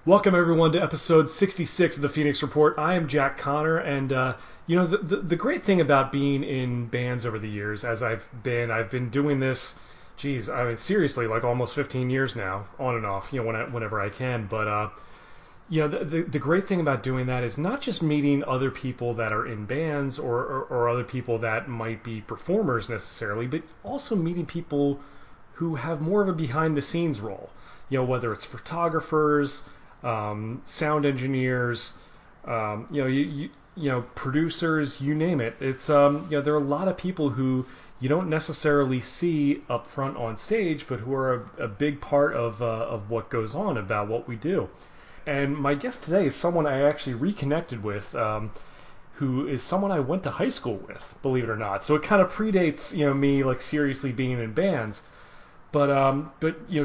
Welcome everyone to episode 66 of the Phoenix Report. I am Jack Connor, and the great thing about being in bands over the years, as I've been doing this, geez, I mean seriously, like almost 15 years now, on and off, whenever I can. But the great thing about doing that is not just meeting other people that are in bands or other people that might be performers necessarily, but also meeting people who have more of a behind the scenes role. Whether it's photographers, sound engineers, producers, you name it. It's there are a lot of people who you don't necessarily see up front on stage, but who are a big part of what goes on about what we do. And my guest today is someone I actually reconnected with, who is someone I went to high school with, believe it or not. So it kind of predates me like seriously being in bands. But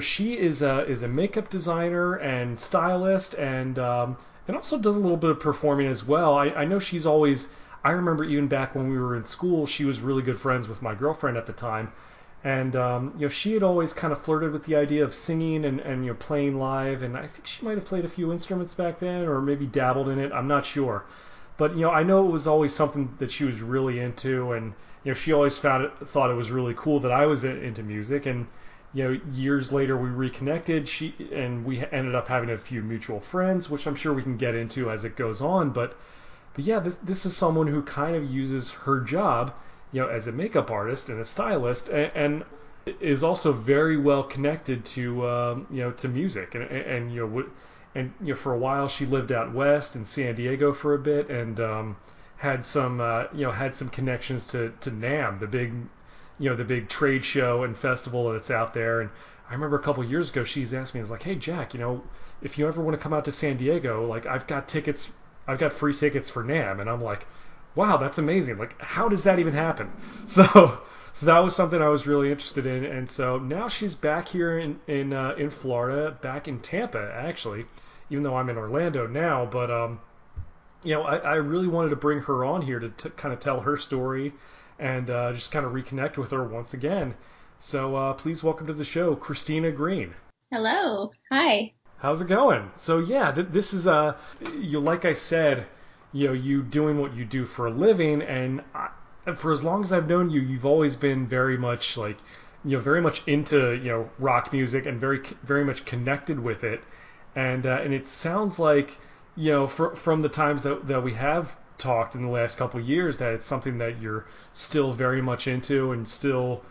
she is a makeup designer and stylist and also does a little bit of performing as well. I know she's always. I remember even back when we were in school, she was really good friends with my girlfriend at the time, and she had always kind of flirted with the idea of singing and playing live, and I think she might have played a few instruments back then, or maybe dabbled in it. I'm not sure, but I know it was always something that she was really into, and she always thought it was really cool that I was into music. And years later we reconnected. We ended up having a few mutual friends, which I'm sure we can get into as it goes on. But yeah, this is someone who kind of uses her job, as a makeup artist and a stylist, and is also very well connected to music. And for a while she lived out west in San Diego for a bit, and had some connections to NAMM, the big trade show and festival that's out there. And I remember a couple of years ago, she's asked me, "It's like, hey Jack, if you ever want to come out to San Diego, like I've got free tickets for NAMM." And I'm like, wow, that's amazing. Like, how does that even happen? So that was something I was really interested in. And so now she's back here in Florida, back in Tampa actually, even though I'm in Orlando now. But I really wanted to bring her on here to kind of tell her story and just kind of reconnect with her once again. So please welcome to the show, Christina Greene. Hello. Hi. How's it going? So yeah, this is like I said, you doing what you do for a living, and for as long as I've known you, you've always been very much like, very much into rock music and very much connected with it, and it sounds like from the times that we have talked in the last couple of years that it's something that you're still very much into and still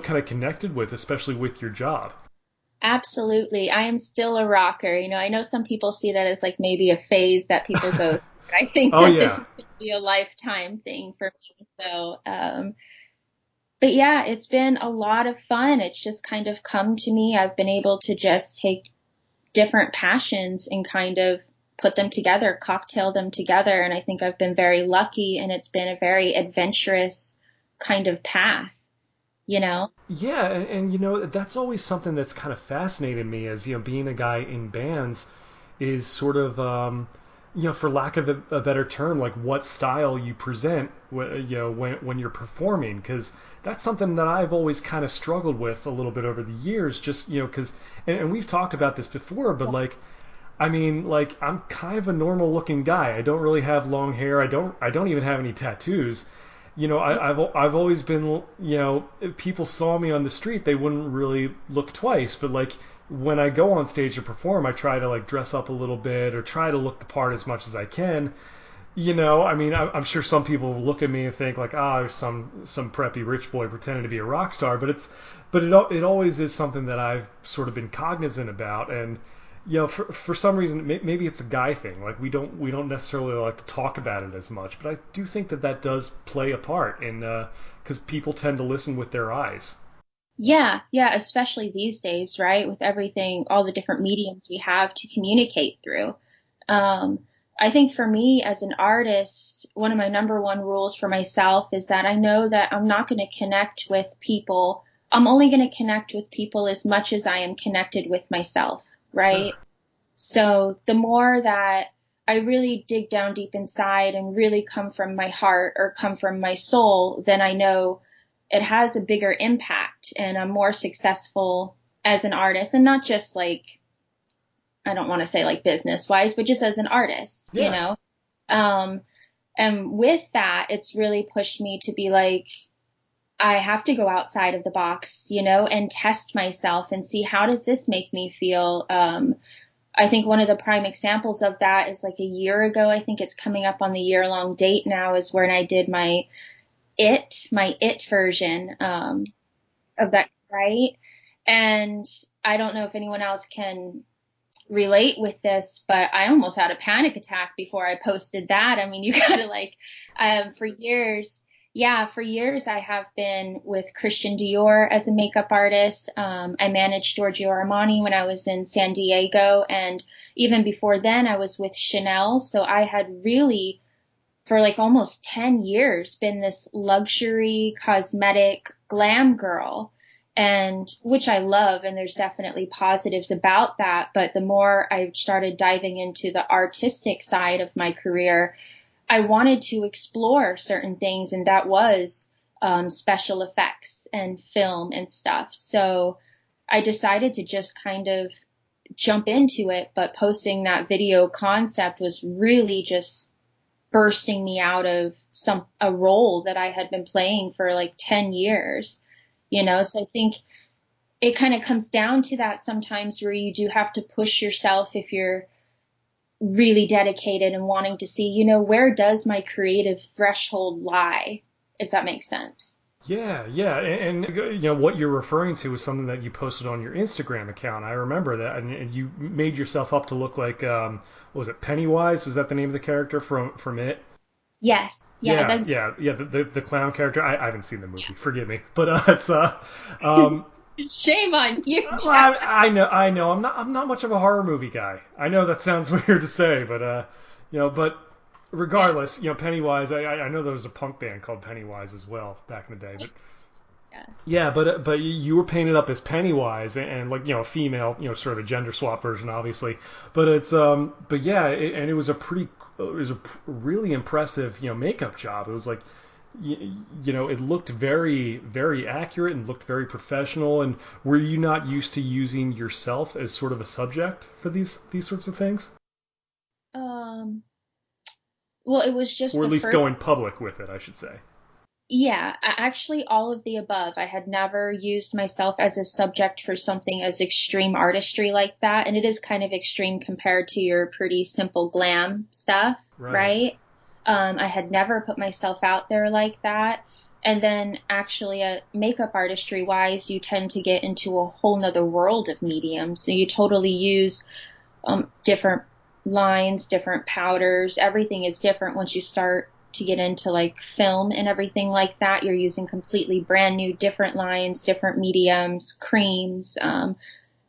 kind of connected with, especially with your job. Absolutely. I am still a rocker. I know some people see that as like maybe a phase that people go through, but I think Oh that this is yeah. going to be a lifetime thing for me. But yeah, it's been a lot of fun. It's just kind of come to me. I've been able to just take different passions and kind of put them together, cocktail them together. And I think I've been very lucky, and it's been a very adventurous kind of path, you know? Yeah, and that's always something that's kind of fascinated me, as being a guy in bands is sort of for lack of a better term, like what style you present when you're performing, because that's something that I've always kind of struggled with a little bit over the years, just because and we've talked about this before, but like I mean, like I'm kind of a normal looking guy. I don't really have long hair. I don't even have any tattoos. I've always been, if people saw me on the street, they wouldn't really look twice. But like when I go on stage to perform, I try to like dress up a little bit or try to look the part as much as I can. I mean, I'm sure some people look at me and think like, ah, there's some preppy rich boy pretending to be a rock star. But it always is something that I've sort of been cognizant about. And for some reason, maybe it's a guy thing. Like we don't necessarily like to talk about it as much, but I do think that does play a part in because people tend to listen with their eyes. Yeah, yeah, especially these days, right? With everything, all the different mediums we have to communicate through. Um, I think for me as an artist, one of my number one rules for myself is that I know that I'm not going to connect with people. I'm only going to connect with people as much as I am connected with myself, right? Sure. So the more that I really dig down deep inside and really come from my heart or come from my soul, then I know it has a bigger impact and I'm more successful as an artist, and not just like I don't want to say like business wise, but just as an artist, Yeah. you know? Um, and with that, it's really pushed me to be like, I have to go outside of the box, you know, and test myself and see how does this make me feel. I think one of the prime examples of that is like a year ago. I think it's coming up on the year-long date now, is when I did my it version of that, right? And I don't know if anyone else can relate with this, but I almost had a panic attack before I posted that. I mean, you gotta like, for years, for years I have been with Christian Dior as a makeup artist. I managed Giorgio Armani when I was in San Diego. And even before then I was with Chanel. So I had really, for like almost 10 years, been this luxury cosmetic glam girl, and which I love. And there's definitely positives about that. But the more I started diving into the artistic side of my career, I wanted to explore certain things. And that was special effects and film and stuff. So I decided to just kind of jump into it. But posting that video concept was really just bursting me out of a role that I had been playing for like 10 years, you know? So I think it kind of comes down to that sometimes, where you do have to push yourself if you're really dedicated and wanting to see, you know, where does my creative threshold lie, if that makes sense. Yeah, yeah, and you know what you're referring to is something that you posted on your Instagram account. I remember that, and you made yourself up to look like, what was it, Pennywise? Was that the name of the character from It? Yes. Yeah. Yeah, yeah, yeah. The clown character. I haven't seen the movie. Forgive me, but um, Shame on you. well, I know. I'm not much of a horror movie guy. I know that sounds weird to say, but you know, but regardless, you know, Pennywise. I know there was a punk band called Pennywise as well back in the day, but Yeah. yeah, but you were painted up as Pennywise, and like, you know, a female, you know, sort of a gender swap version, obviously. But it's but yeah, and it was a really impressive, you know, makeup job. It was like, you know, it looked very, very accurate and looked very professional. And were you not used to using yourself as sort of a subject for these sorts of things, Um, well, it was just or at the least first. going public with it, I should say? Yeah, actually all of the above. I had never used myself as a subject for something as extreme artistry like that. And it is kind of extreme compared to your pretty simple glam stuff, Right. right? I had never put myself out there like that. And then actually, makeup artistry wise, you tend to get into a whole nother world of mediums. So you totally use different lines, different powders. Everything is different once you start to get into like film and everything like that. You're using completely brand new, different lines, different mediums, creams.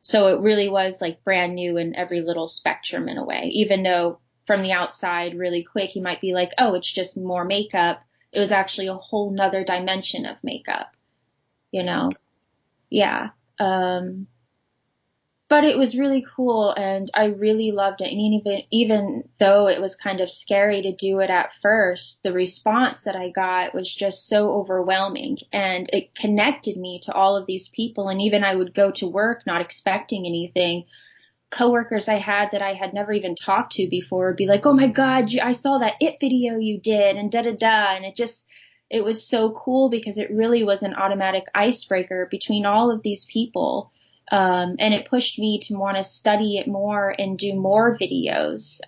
So it really was like brand new in every little spectrum in a way, even though from the outside really quick, you might be like, oh, it's just more makeup. It was actually a whole nother dimension of makeup, you know? Yeah. But it was really cool and I really loved it. And even though it was kind of scary to do it at first, the response that I got was just so overwhelming and it connected me to all of these people. And even I would go to work not expecting anything. Coworkers I had that I had never even talked to before would be like, oh my God, I saw that It video you did and da da da. And it was so cool because it really was an automatic icebreaker between all of these people. And it pushed me to want to study it more and do more videos,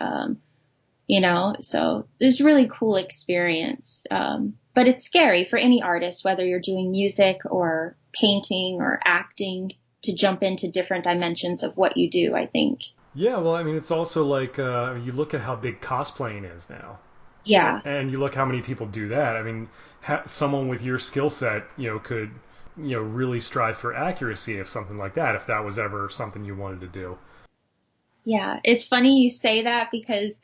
you know, so it was a really cool experience. But it's scary for any artist, whether you're doing music or painting or acting, to jump into different dimensions of what you do, I think. Yeah, well, I mean, it's also like, you look at how big cosplaying is now. Yeah. And you look how many people do that. I mean, someone with your skill set, you know, could, you know, really strive for accuracy of something like that, if that was ever something you wanted to do. Yeah. It's funny you say that because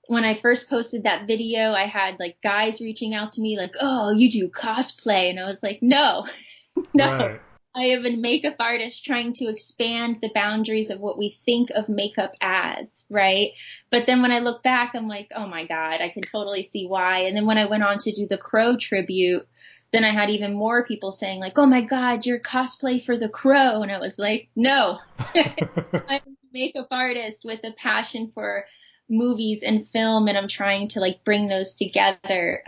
when I first posted that video, I had like guys reaching out to me like, oh, you do cosplay. And I was like, no, no. Right. I am a makeup artist trying to expand the boundaries of what we think of makeup as, right? But then when I look back, I'm like, oh my God, I can totally see why. And then when I went on to do the Crow tribute, then I had even more people saying like, oh my God, you're cosplay for the Crow. And I was like, no, I'm makeup artist with a passion for movies and film, and I'm trying to like bring those together.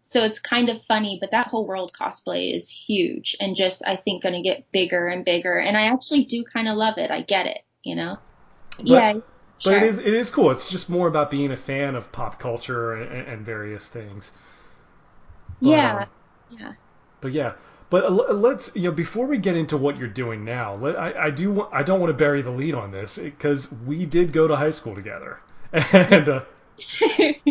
So it's kind of funny, but that whole world cosplay is huge and just, I think, going to get bigger and bigger. And I actually do kind of love it. I get it, you know? Yeah, But but sure. it is cool. It's just more about being a fan of pop culture and various things. But Yeah, yeah. but yeah. But let's before we get into what you're doing now, I don't want to bury the lead on this because we did go to high school together, Yeah.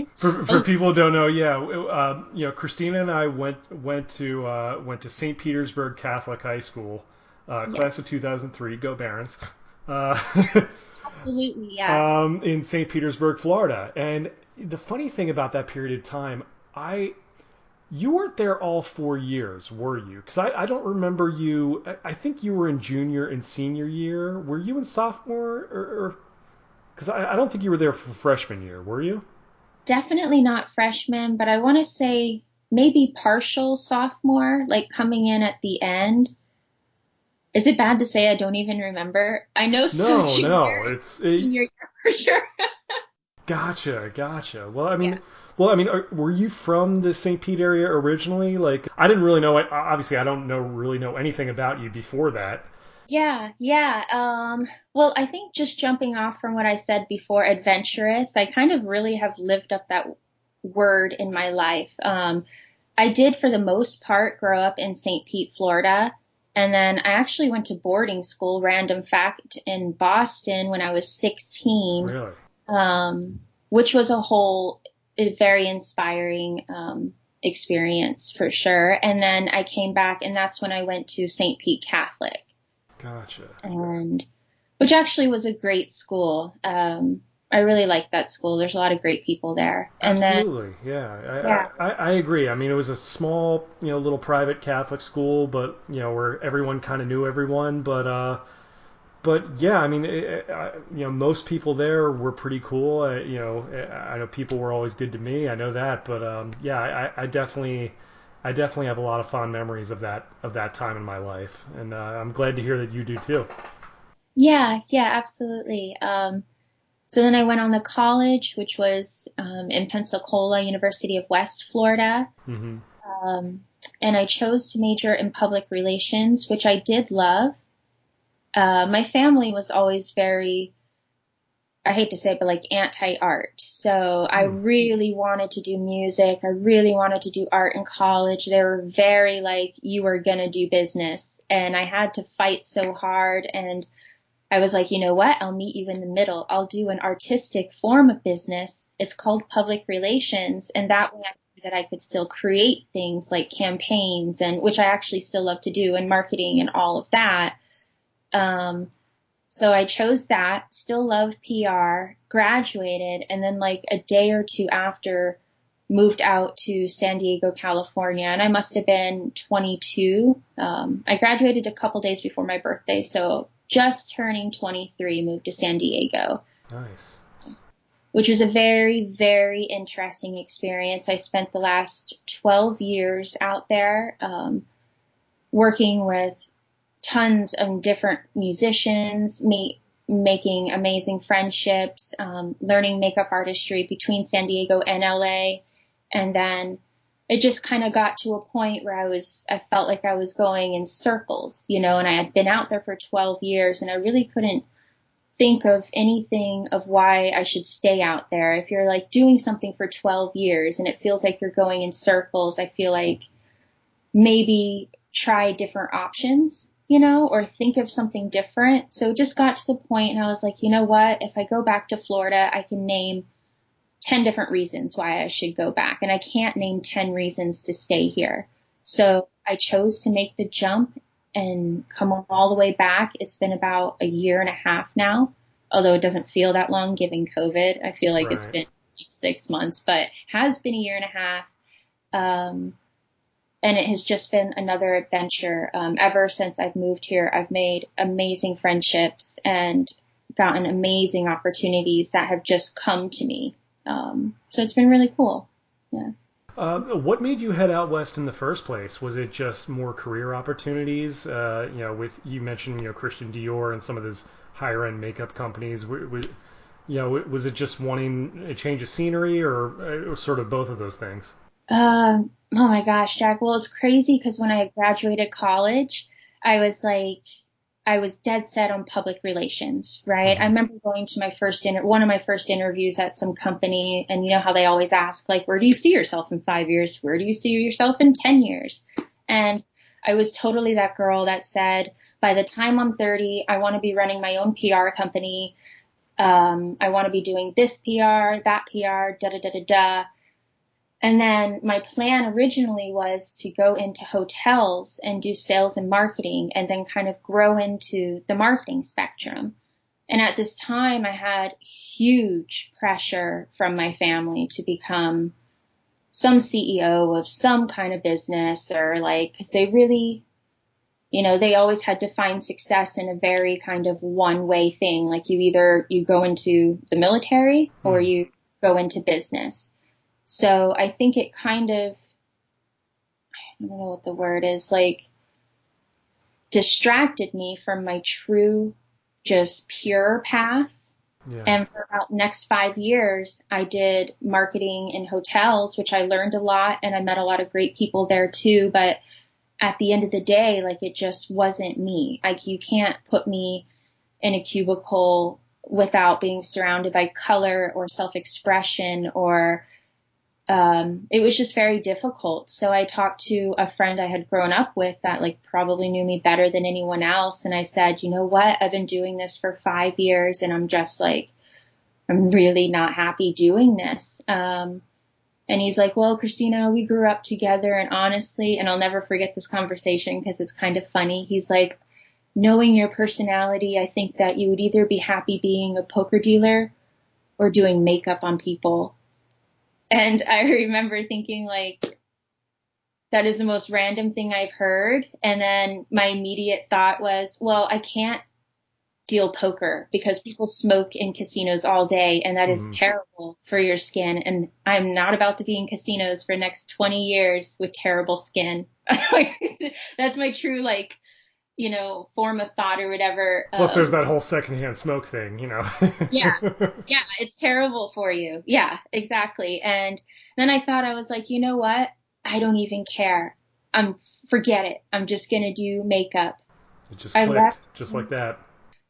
and for Oh, people who don't know, yeah, Christina and I went to St. Petersburg Catholic High School, class yes, of 2003. Go Barons! Uh, absolutely. Yeah. in St. Petersburg, Florida. And the funny thing about that period of time, I you weren't there all 4 years, were you? Because I don't remember you. I think you were in junior and senior year. Were you in sophomore or? Because I don't think you were there for freshman year, were you? Definitely not freshman, but I want to say maybe partial sophomore, like coming in at the end. Is it bad to say I don't even remember? I know so No, junior no. and senior year for sure. Gotcha. Well, Yeah. were you from the St. Pete area originally? Like, I didn't really know it. Obviously, I don't really know anything about you before that. Yeah, yeah. Well, I think just jumping off from what I said before, adventurous, I kind of really have lived up that word in my life. I did, for the most part, grow up in St. Pete, Florida. And then I actually went to boarding school, random fact, in Boston when I was 16, Really? which was a very inspiring experience for sure. And then I came back, and that's when I went to St. Pete Catholic, Gotcha. and which actually was a great school. I really liked that school. There's a lot of great people there. And then, Absolutely, yeah. yeah, I agree. I mean, it was a small, little private Catholic school, but where everyone kind of knew everyone. But yeah, I mean, most people there were pretty cool. I know people were always good to me. I know that, but yeah, I definitely have a lot of fond memories of that time in my life, and I'm glad to hear that you do too. yeah, yeah, absolutely. So then I went on to college, which was in Pensacola, University of West Florida. Hmm. Um, and I chose to major in public relations, which I did love. My family was always very, I hate to say it, but like anti-art. So I Hmm. really wanted to do music. I really wanted to do art in college. They were very like, you were going to do business. And I had to fight so hard. And I was like, you know what? I'll meet you in the middle. I'll do an artistic form of business. It's called public relations. And that way I knew that I could still create things like campaigns, and which I actually still love to do, and marketing and all of that. Um, so I chose that, still love PR, graduated, and then like a day or two after moved out to San Diego, California, and I must have been 22. I graduated a couple days before my birthday, so just turning 23, moved to San Diego, Nice. which was a very, very interesting experience. I spent the last 12 years out there, working with tons of different musicians, making amazing friendships, learning makeup artistry between San Diego and LA. And then it just kind of got to a point where I felt like I was going in circles, and I had been out there for 12 years, and I really couldn't think of anything of why I should stay out there. If you're like doing something for 12 years and it feels like you're going in circles, I feel like maybe try different options, or think of something different. So it just got to the point and I was like, you know what? If I go back to Florida, I can name 10 different reasons why I should go back. And I can't name 10 reasons to stay here. So I chose to make the jump and come all the way back. It's been about a year and a half now, although it doesn't feel that long given COVID. I feel like it's Right. been 6 months, but has been a year and a half. Um, and it has just been another adventure. Ever since I've moved here, I've made amazing friendships and gotten amazing opportunities that have just come to me. So it's been really cool. Yeah. What made you head out west in the first place? Was it just more career opportunities? With you mentioned Christian Dior and some of his higher end makeup companies? Was it just wanting a change of scenery, or sort of both of those things? Oh my gosh, Jack. Well, it's crazy because when I graduated college, I was like, I was dead set on public relations, right? I Hmm. remember going to one of my first interviews at some company, and you know how they always ask, like, where do you see yourself in 5 years? Where do you see yourself in 10 years? And I was totally that girl that said, by the time I'm 30, I want to be running my own PR company. I want to be doing this PR, that PR, da da da da da. And then my plan originally was to go into hotels and do sales and marketing and then kind of grow into the marketing spectrum. And at this time, I had huge pressure from my family to become some CEO of some kind of business, or like, because they really, they always had to find success in a very kind of one way thing. Like you go into the military or Hmm. you go into business. So I think it kind of, I don't know what the word is, like distracted me from my true, just pure path. Yeah. And for about the next 5 years, I did marketing in hotels, which I learned a lot and I met a lot of great people there too. But at the end of the day, like it just wasn't me. Like you can't put me in a cubicle without being surrounded by color or self-expression or it was just very difficult. So I talked to a friend I had grown up with that like probably knew me better than anyone else. And I said, you know what? I've been doing this for 5 years and I'm just like, I'm really not happy doing this. And he's like, well, Christina, we grew up together and honestly, and I'll never forget this conversation because it's kind of funny. He's like, knowing your personality, I think that you would either be happy being a poker dealer or doing makeup on people. And I remember thinking like, that is the most random thing I've heard. And then my immediate thought was, well, I can't deal poker because people smoke in casinos all day and that is Hmm. terrible for your skin. And I'm not about to be in casinos for the next 20 years with terrible skin. That's my true, like, form of thought or whatever. Plus, there's that whole secondhand smoke thing. Yeah. Yeah. It's terrible for you. Yeah, exactly. And then I thought, I was like, you know what? I don't even care. Forget it. I'm just going to do makeup. It just I left. clicked, just like that.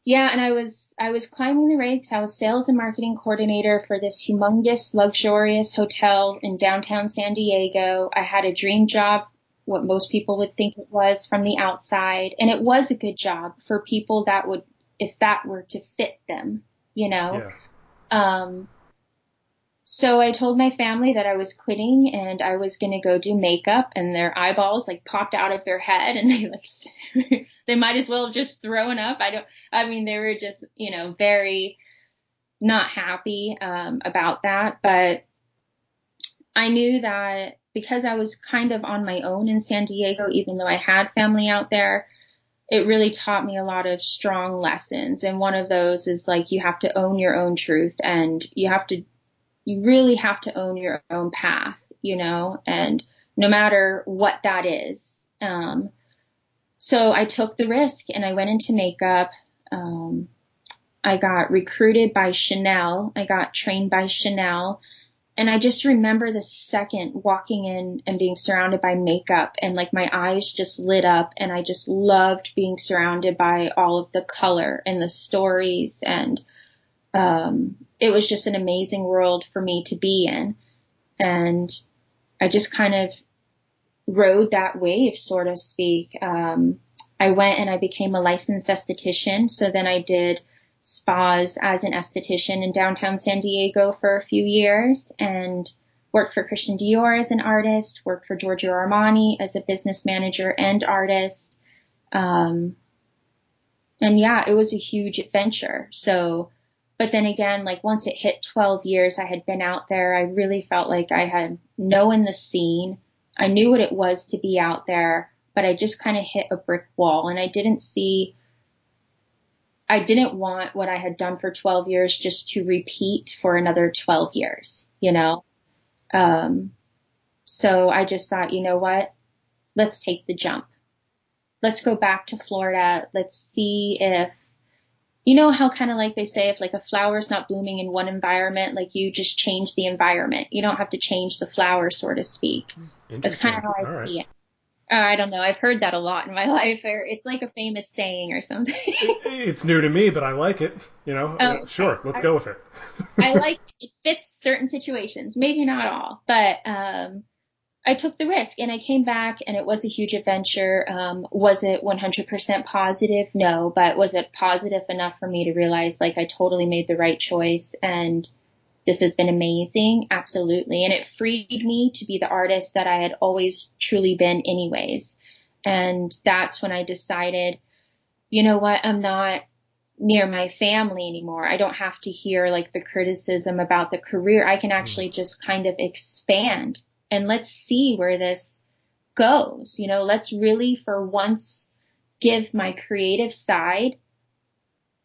Yeah. And I was climbing the ranks. I was sales and marketing coordinator for this humongous, luxurious hotel in downtown San Diego. I had a dream job, what most people would think it was from the outside. And it was a good job for people that would, if that were to fit them, you know? Yeah. Um, so I told my family that I was quitting and I was going to go do makeup, and their eyeballs like popped out of their head and they like, they might as well have just thrown up. I mean, they were just, very not happy, about that. But I knew that because I was kind of on my own in San Diego, even though I had family out there, it really taught me a lot of strong lessons. And one of those is like, you have to own your own truth and you really have to own your own path, and no matter what that is. So I took the risk and I went into makeup. I got recruited by Chanel. I got trained by Chanel. And I just remember the second walking in and being surrounded by makeup and like my eyes just lit up and I just loved being surrounded by all of the color and the stories and it was just an amazing world for me to be in. And I just kind of rode that wave, so to speak. I went and I became a licensed esthetician. So then I did spas as an esthetician in downtown San Diego for a few years and worked for Christian Dior as an artist, worked for Giorgio Armani as a business manager and artist. And yeah, it was a huge adventure. So, but then again, like once it hit 12 years, I had been out there. I really felt like I had known the scene. I knew what it was to be out there, but I just kind of hit a brick wall and I didn't want what I had done for 12 years just to repeat for another 12 years. So I just thought, you know what? Let's take the jump. Let's go back to Florida. Let's see you know how kind of like they say if like a flower's not blooming in one environment, like you just change the environment. You don't have to change the flower, so to speak. That's kind Interesting. of how I All right. see it. I don't know. I've heard that a lot in my life. Or it's like a famous saying or something. It's new to me, but I like it. Oh, okay. Sure, let's go with it. I like it. It fits certain situations, maybe not all, but I took the risk and I came back and it was a huge adventure. Was it 100% positive? No, but was it positive enough for me to realize like I totally made the right choice and this has been amazing? Absolutely. And it freed me to be the artist that I had always truly been anyways. And that's when I decided, you know what? I'm not near my family anymore. I don't have to hear like the criticism about the career. I can actually just kind of expand and let's see where this goes. You know, let's really for once give my creative side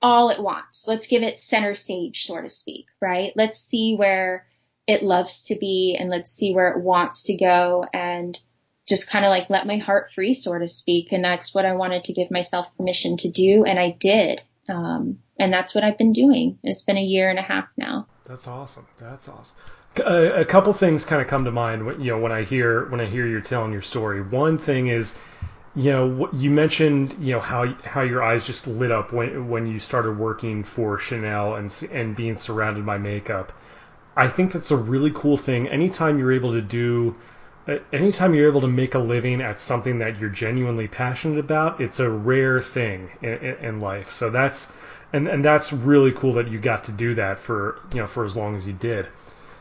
all it wants. Let's give it center stage, so to speak, right? Let's see where it loves to be and let's see where it wants to go and just kind of like let my heart free, so to speak. And that's what I wanted to give myself permission to do. And I did. And that's what I've been doing. It's been a year and a half now. That's awesome. That's awesome. A couple things kind of come to mind when I hear you're telling your story. One thing is, you mentioned how your eyes just lit up when you started working for Chanel and being surrounded by makeup. I think that's a really cool thing. Anytime you're able to make a living at something that you're genuinely passionate about, it's a rare thing in life. So that's really cool that you got to do that for as long as you did.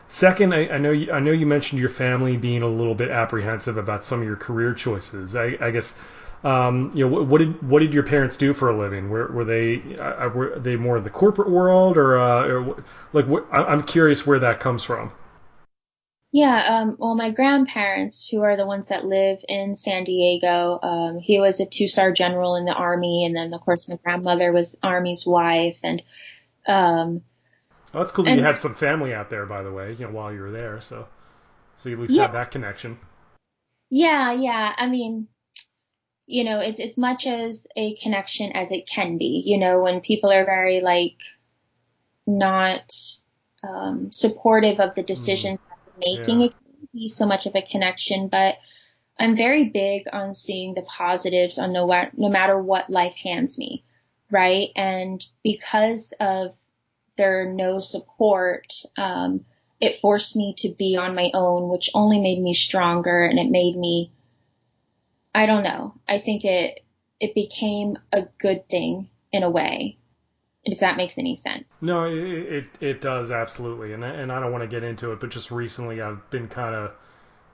Second, I know you mentioned your family being a little bit apprehensive about some of your career choices. I guess what did your parents do for a living? Were they more in the corporate world or like I'm curious where that comes from. Yeah, well, my grandparents, who are the ones that live in San Diego, he was a two-star general in the Army, and then of course my grandmother was Army's wife, um, Well, that's cool that you and had some family out there, by the way, while you were there. So you at least yeah, had that connection. yeah. I mean, you know, it's as much as a connection as it can be. You know, when people are very like not supportive of the Mm, decisions that they're making, yeah. it can be so much of a connection, but I'm very big on seeing the positives on no matter what life hands me, right? And because of their no support, it forced me to be on my own, which only made me stronger and it made me, I don't know, I think it became a good thing in a way, if that makes any sense. No, it does absolutely, and I don't want to get into it, but just recently I've been kind of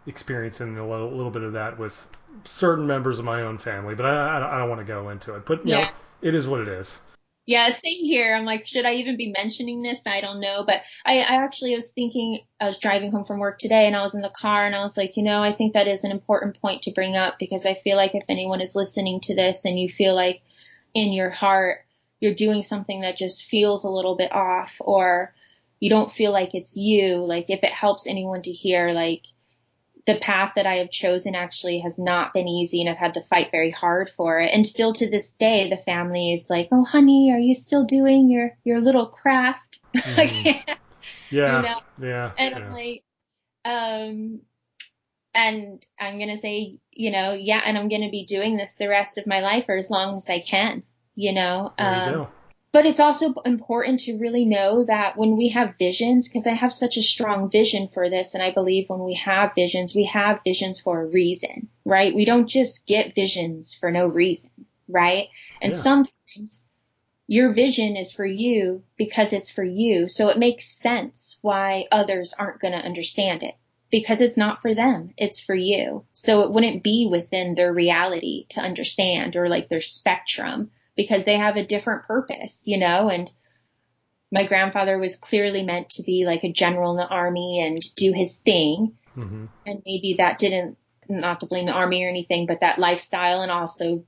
experiencing a little bit of that with certain members of my own family, but I don't want to go into it. But Yeah. it is what it is. Yeah, same here. I'm like, should I even be mentioning this? I don't know. But I actually was thinking, I was driving home from work today and I was in the car and I was like, you know, I think that is an important point to bring up because I feel like if anyone is listening to this and you feel like in your heart you're doing something that just feels a little bit off or you don't feel like it's you, like if it helps anyone to hear, like the path that I have chosen actually has not been easy and I've had to fight very hard for it. And still to this day, the family is like, oh, honey, are you still doing your little craft? I Hmm. can't, you Yeah, know, yeah, and I'm yeah. like, um, and I'm going to say, you know, yeah, and I'm going to be doing this the rest of my life or as long as I can, you know, There you go. but it's also important to really know that when we have visions, because I have such a strong vision for this, and I believe when we have visions for a reason, right? We don't just get visions for no reason, right? And Yeah. sometimes your vision is for you because it's for you. So it makes sense why others aren't going to understand it because it's not for them. It's for you. So it wouldn't be within their reality to understand or like their spectrum because they have a different purpose, you know, and my grandfather was clearly meant to be like a general in the army and do his thing. Hmm. And maybe that didn't, not to blame the army or anything, but that lifestyle and also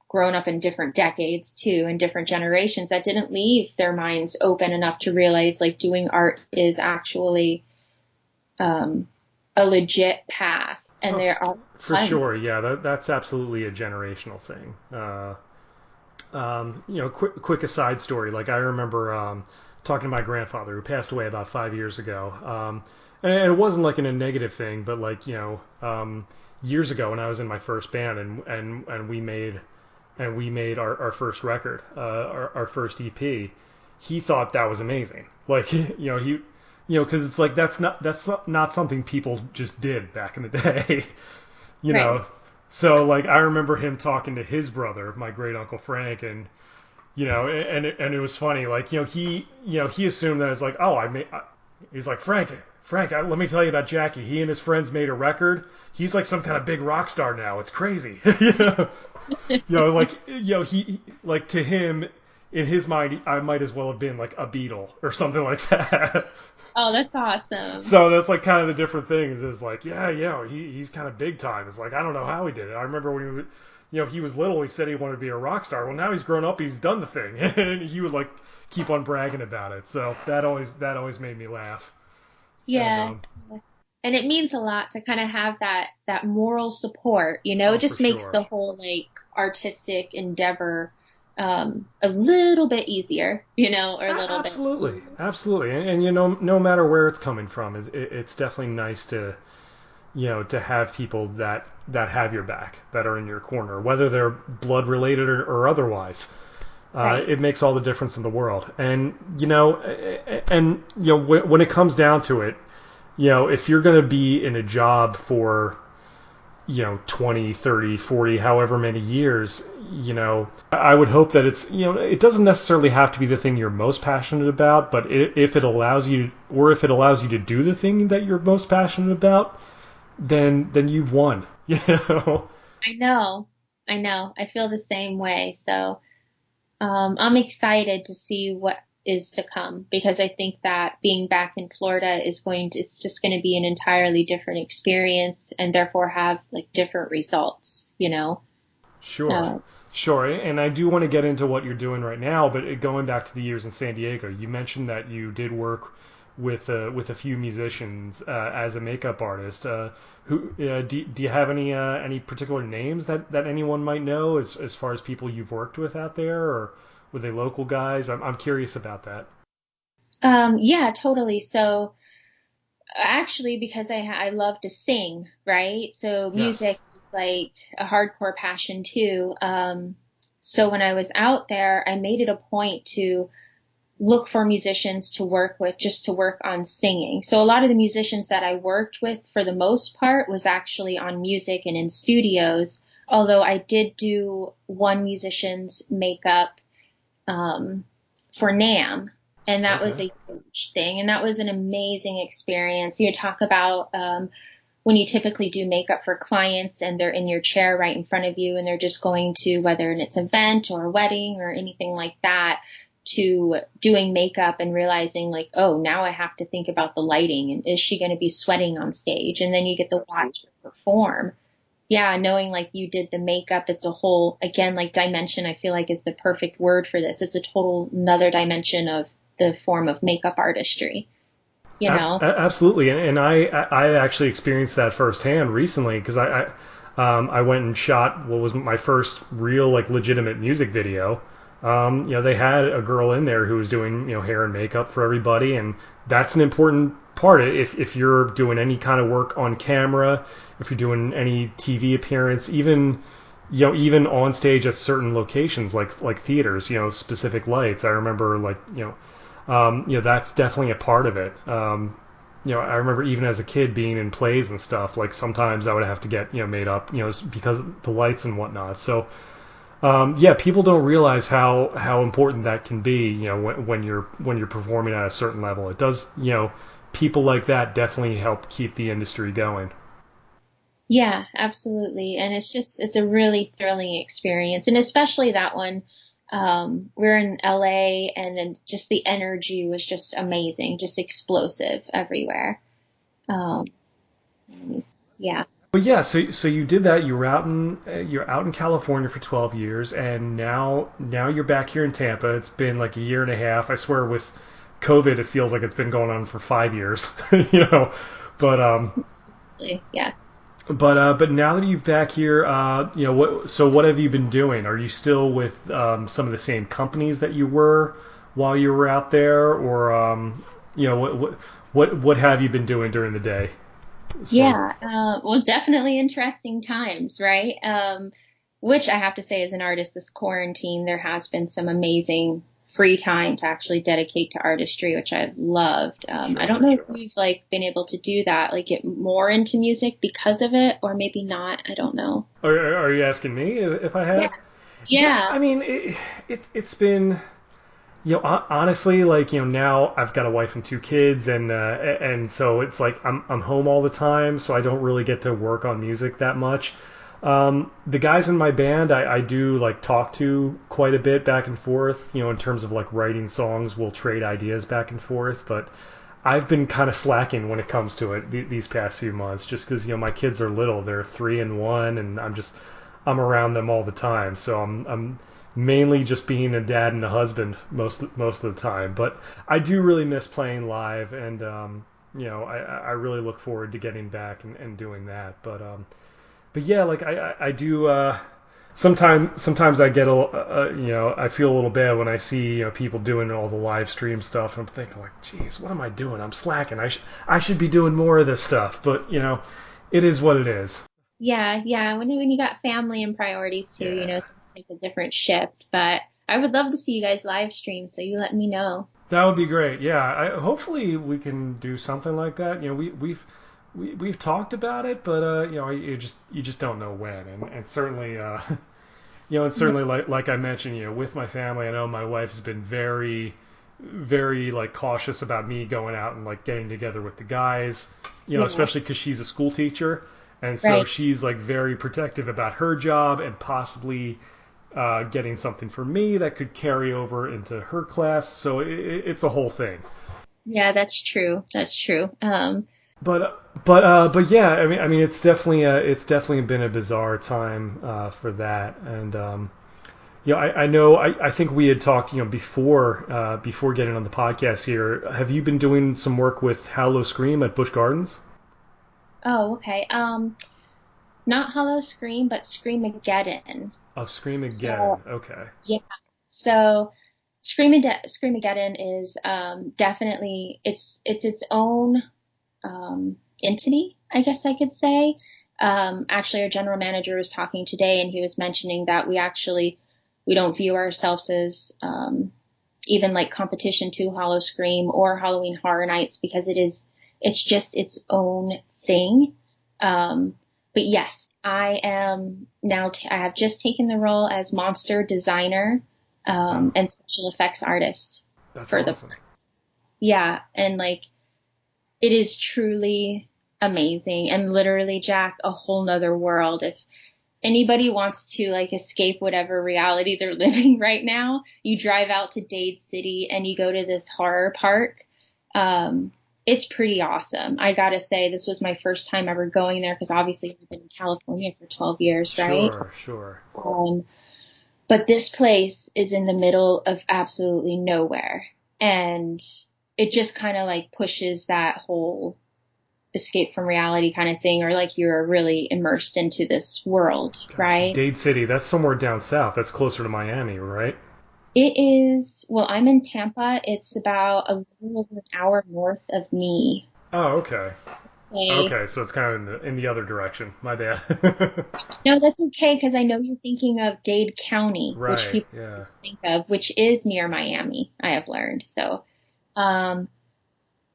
grown up in different decades too, in different generations that didn't leave their minds open enough to realize like doing art is actually a legit path. And Oh, there are for tons. sure. Yeah, that's absolutely a generational thing. quick aside story. Like I remember talking to my grandfather who passed away about 5 years ago. And it wasn't like in a negative thing, but like years ago when I was in my first band and we made our first record, our first EP. He thought that was amazing. Like because it's like that's not something people just did back in the day. you Right. know. So like I remember him talking to his brother, my great uncle Frank, and and it was funny. Like he assumed that it's like, oh, he's like, Frank, let me tell you about Jackie. He and his friends made a record. He's like some kind of big rock star now. It's crazy. He like to him in his mind, I might as well have been like a Beatle or something like that. Oh, that's awesome. So that's like kind of the different things is like, he's kind of big time. It's like, I don't know how he did it. I remember when he was little, he said he wanted to be a rock star. Well, now he's grown up, he's done the thing. And he would like keep on bragging about it. So that always made me laugh. And Yeah. And it means a lot to kind of have that moral support, oh, it for just makes sure. the whole like artistic endeavor a little bit easier, or a little bit. Absolutely, absolutely, and no matter where it's coming from, it's definitely nice to to have people that have your back, that are in your corner, whether they're blood related or otherwise. Right. It makes all the difference in the world. And when it comes down to it, if you're going to be in a job for 20, 30, 40, however many years, I would hope that it doesn't necessarily have to be the thing you're most passionate about, but if it allows you, or if it allows you to do the thing that you're most passionate about, then you've won. I know. I know. I feel the same way. So I'm excited to see what is to come because I think that being back in Florida it's just going to be an entirely different experience and therefore have like different results. Sure, Uh, sure. And I do want to get into what you're doing right now, but going back to the years in San Diego, you mentioned that you did work with a few musicians as a makeup artist. Who do you have any particular names that anyone might know as far as people you've worked with out there, or were they local guys? I'm curious about that. yeah, totally. So actually, because I love to sing, right? So music Yes. is like a hardcore passion too. So when I was out there, I made it a point to look for musicians to work with just to work on singing. So a lot of the musicians that I worked with for the most part was actually on music and in studios, although I did do one musician's makeup for NAM. And that was Okay. a huge thing. And that was an amazing experience. You talk about when you typically do makeup for clients and they're in your chair right in front of you and they're just going to, whether it's an event or a wedding or anything like that, to doing makeup and realizing like, oh, now I have to think about the lighting and is she going to be sweating on stage? And then you get to watch her perform. Yeah, knowing like you did the makeup, it's a whole, again, like dimension, I feel like is the perfect word for this. It's a total another dimension of the form of makeup artistry, you know? Absolutely, and I actually experienced that firsthand recently because I went and shot what was my first real like legitimate music video. They had a girl in there who was doing hair and makeup for everybody, and that's an important part. If you're doing any kind of work on camera, if you're doing any TV appearance, even on stage at certain locations like theaters, specific lights. I remember like that's definitely a part of it. I remember even as a kid being in plays and stuff. Like sometimes I would have to get made up, because of the lights and whatnot. So yeah, people don't realize how important that can be. When you're performing at a certain level, it does. People like that definitely help keep the industry going. Yeah, absolutely. And it's a really thrilling experience. And especially that one, we're in LA and then just the energy was just amazing, just explosive everywhere. Um, yeah. But yeah, so you did that. You're out in California for 12 years, and now you're back here in Tampa. It's been like a year and a half. I swear, with COVID, it feels like it's been going on for 5 years. But Yeah. But now that you're back here, what have you been doing? Are you still with some of the same companies that you were while you were out there, or what have you been doing during the day as far as? Yeah, well, definitely interesting times, right? Which I have to say, as an artist, this quarantine, there has been some amazing free time to actually dedicate to artistry, which I've loved. I don't Sure, know if sure. we've like been able to do that, like get more into music because of it, or maybe not. I don't know. Are you asking me if I Yeah. have? Yeah, Yeah. I mean it's been honestly, like, now I've got a wife and two kids, and so it's like I'm home all the time, so I don't really get to work on music that much. The guys in my band, I do like talk to quite a bit back and forth, in terms of like writing songs. We'll trade ideas back and forth, but I've been kind of slacking when it comes to it these past few months, just because my kids are little. They're 3 and 1, and I'm around them all the time. So I'm mainly just being a dad and a husband most of the time. But I do really miss playing live, and I really look forward to getting back and doing that. But yeah, like I do. Sometimes I get I feel a little bad when I see people doing all the live stream stuff. I'm thinking like, geez, what am I doing? I'm slacking. I should be doing more of this stuff. But it is what it is. Yeah, yeah. When you got family and priorities too, Yeah. things take a different shift. But I would love to see you guys live stream, so you let me know. That would be great. Yeah, hopefully we can do something like that. We've talked about it, but you just don't know when. And certainly Yeah. like I mentioned, with my family, I know my wife has been very very like cautious about me going out and like getting together with the guys, Yeah. especially because she's a school teacher, and so Right. she's like very protective about her job and possibly getting something for me that could carry over into her class. So it's a whole thing. Yeah, that's true. That's true. But yeah, I mean, it's definitely been a bizarre time for that, and I know I think we had talked before getting on the podcast here. Have you been doing some work with Hallow Scream at Busch Gardens? Oh, okay. Not Hollow Scream, but Scream-A-Geddon. Oh, Scream-A-Geddon. So Okay, yeah. So Scream-A-Geddon is definitely it's its own entity, I guess I could say. Actually, our general manager was talking today, and he was mentioning that we don't view ourselves as even like competition to Hollow Scream or Halloween Horror Nights because it's just its own thing. Um, but yes, I am now. I have just taken the role as monster designer wow, and special effects artist that's for the awesome. yeah, and like it is truly amazing and literally, Jack, a whole nother world. If anybody wants to like escape whatever reality they're living right now, you drive out to Dade City and you go to this horror park. Um, it's pretty awesome. I gotta say, this was my first time ever going there because obviously I've been in California for 12 years, right? Sure, sure. Um, but this place is in the middle of absolutely nowhere. And it just kind of like pushes that whole escape from reality kind of thing, or like you're really immersed into this world, Gotcha. right? Dade City. That's somewhere down south. That's closer to Miami, right? It is, well, I'm in Tampa. It's about a little over an hour north of me. Oh, okay. Say, Okay, so it's kind of in the other direction. My bad. no, that's okay because I know you're thinking of Dade County, which Right. people Yeah. just think of, which is near Miami, I have learned. So, um,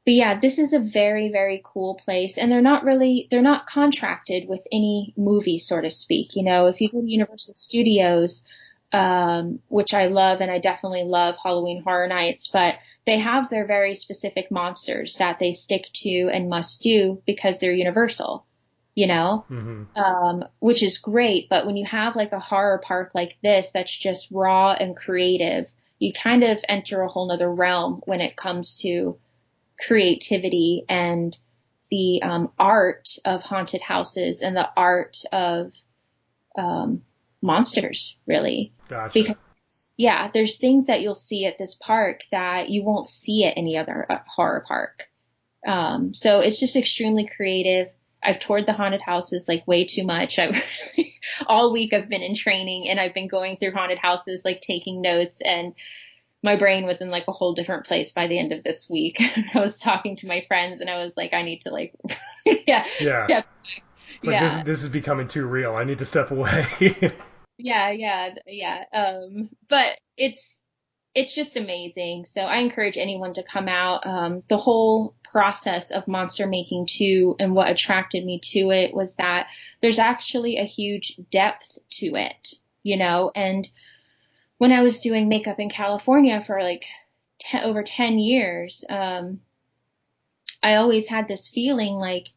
but yeah, this is a very, very cool place. And they're not contracted with any movie, so to speak. If you go to Universal Studios, which I love, and I definitely love Halloween Horror Nights, but they have their very specific monsters that they stick to and must do because they're Universal, you know? Hmm. Which is great. But when you have like a horror park like this, that's just raw and creative, you kind of enter a whole nother realm when it comes to creativity and the art of haunted houses and the art of um, monsters, really. Gotcha. Because, yeah, there's things that you'll see at this park that you won't see at any other horror park. So it's just extremely creative. I've toured the haunted houses like way too much. All week I've been in training and I've been going through haunted houses, like taking notes, and my brain was in like a whole different place by the end of this week. I was talking to my friends and I was like, I need to like, Yeah. step. It's like this is becoming too real. I need to step away. Yeah. But it's just amazing. So I encourage anyone to come out. The whole process of monster making too, and what attracted me to it was that there's actually a huge depth to it, and when I was doing makeup in California for like over 10 years, I always had this feeling like,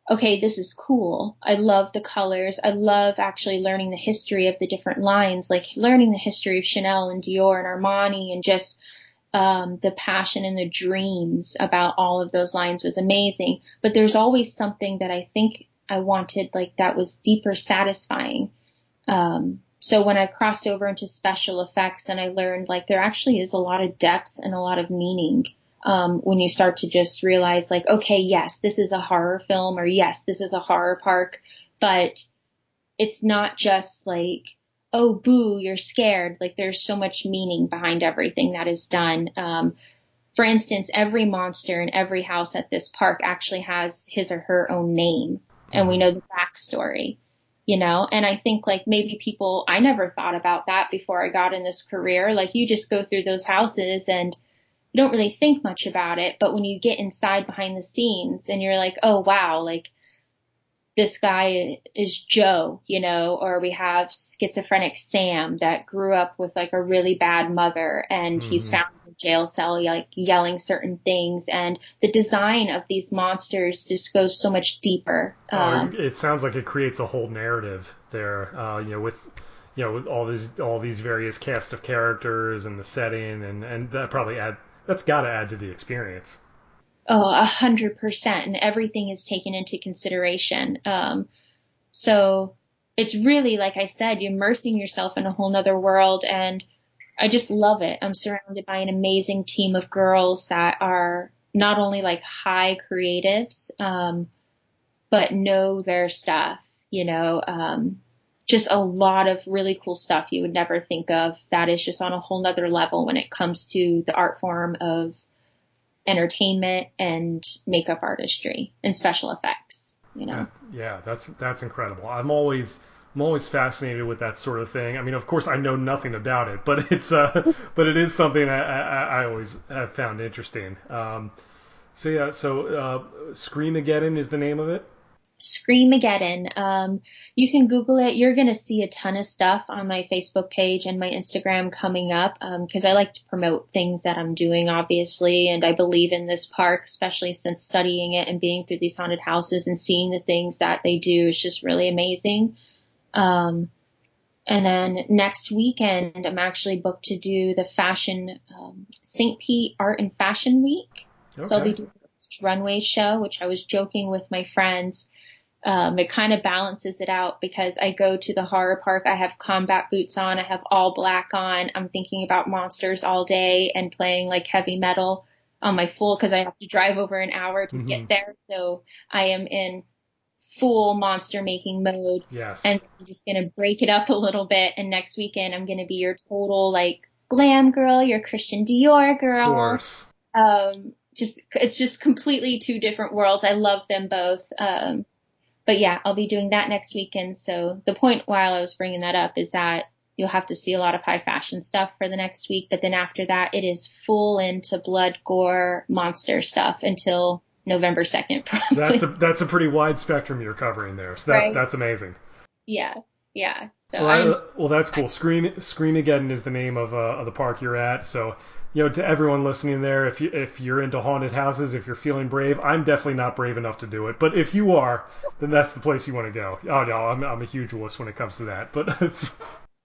okay, this is cool. I love the colors. I love actually learning the history of the different lines, like learning the history of Chanel and Dior and Armani, and just the passion and the dreams about all of those lines was amazing. But there's always something that I think I wanted, like that was deeper satisfying. So when I crossed over into special effects and I learned like there actually is a lot of depth and a lot of meaning when you start to just realize like, okay, yes, this is a horror film, or yes, this is a horror park, but it's not just like, oh, boo, you're scared. Like there's so much meaning behind everything that is done. For instance, every monster in every house at this park actually has his or her own name, and we know the backstory. And I think like maybe I never thought about that before I got in this career. Like you just go through those houses and you don't really think much about it. But when you get inside behind the scenes and you're like, oh, wow, like this guy is Joe, or we have schizophrenic Sam that grew up with like a really bad mother, and he's found in a jail cell, like yelling certain things. And the design of these monsters just goes so much deeper. It sounds like it creates a whole narrative there, with all these various cast of characters and the setting, and that's got to add to the experience. Oh, 100%. And everything is taken into consideration. So it's really, like I said, you're immersing yourself in a whole nother world. And I just love it. I'm surrounded by an amazing team of girls that are not only like high creatives, but know their stuff, just a lot of really cool stuff you would never think of that is just on a whole nother level when it comes to the art form of entertainment and makeup artistry and special effects, Yeah, that's incredible. I'm always fascinated with that sort of thing. I mean, of course, I know nothing about it, but it's but it is something I always have found interesting. So Scream-A-Geddon is the name of it. Scream-A-Geddon. You can Google it. You're going to see a ton of stuff on my Facebook page and my Instagram coming up, because I like to promote things that I'm doing, obviously, and I believe in this park, especially since studying it and being through these haunted houses and seeing the things that they do is just really amazing. And then next weekend, I'm actually booked to do the fashion St. Pete Art and Fashion Week. Okay. So I'll be doing a runway show, which I was joking with my friends. It kind of balances it out because I go to the horror park. I have combat boots on. I have all black on. I'm thinking about monsters all day and playing like heavy metal on my full, because I have to drive over an hour to get there. So I am in full monster making mode. Yes. And I'm just going to break it up a little bit. And next weekend, I'm going to be your total like glam girl, your Christian Dior girl. Of course. It's just completely two different worlds. I love them both. But yeah, I'll be doing that next weekend. So the point while I was bringing that up is that you'll have to see a lot of high fashion stuff for the next week. But then after that, it is full into blood, gore, monster stuff until November 2nd. Probably. That's a pretty wide spectrum you're covering there. So that's amazing. Yeah. So well, that's cool. Scream-A-Geddon is the name of the park you're at. So, to everyone listening there, if you're into haunted houses, if you're feeling brave, I'm definitely not brave enough to do it. But if you are, then that's the place you want to go. Oh no, I'm a huge wuss when it comes to that. But it's.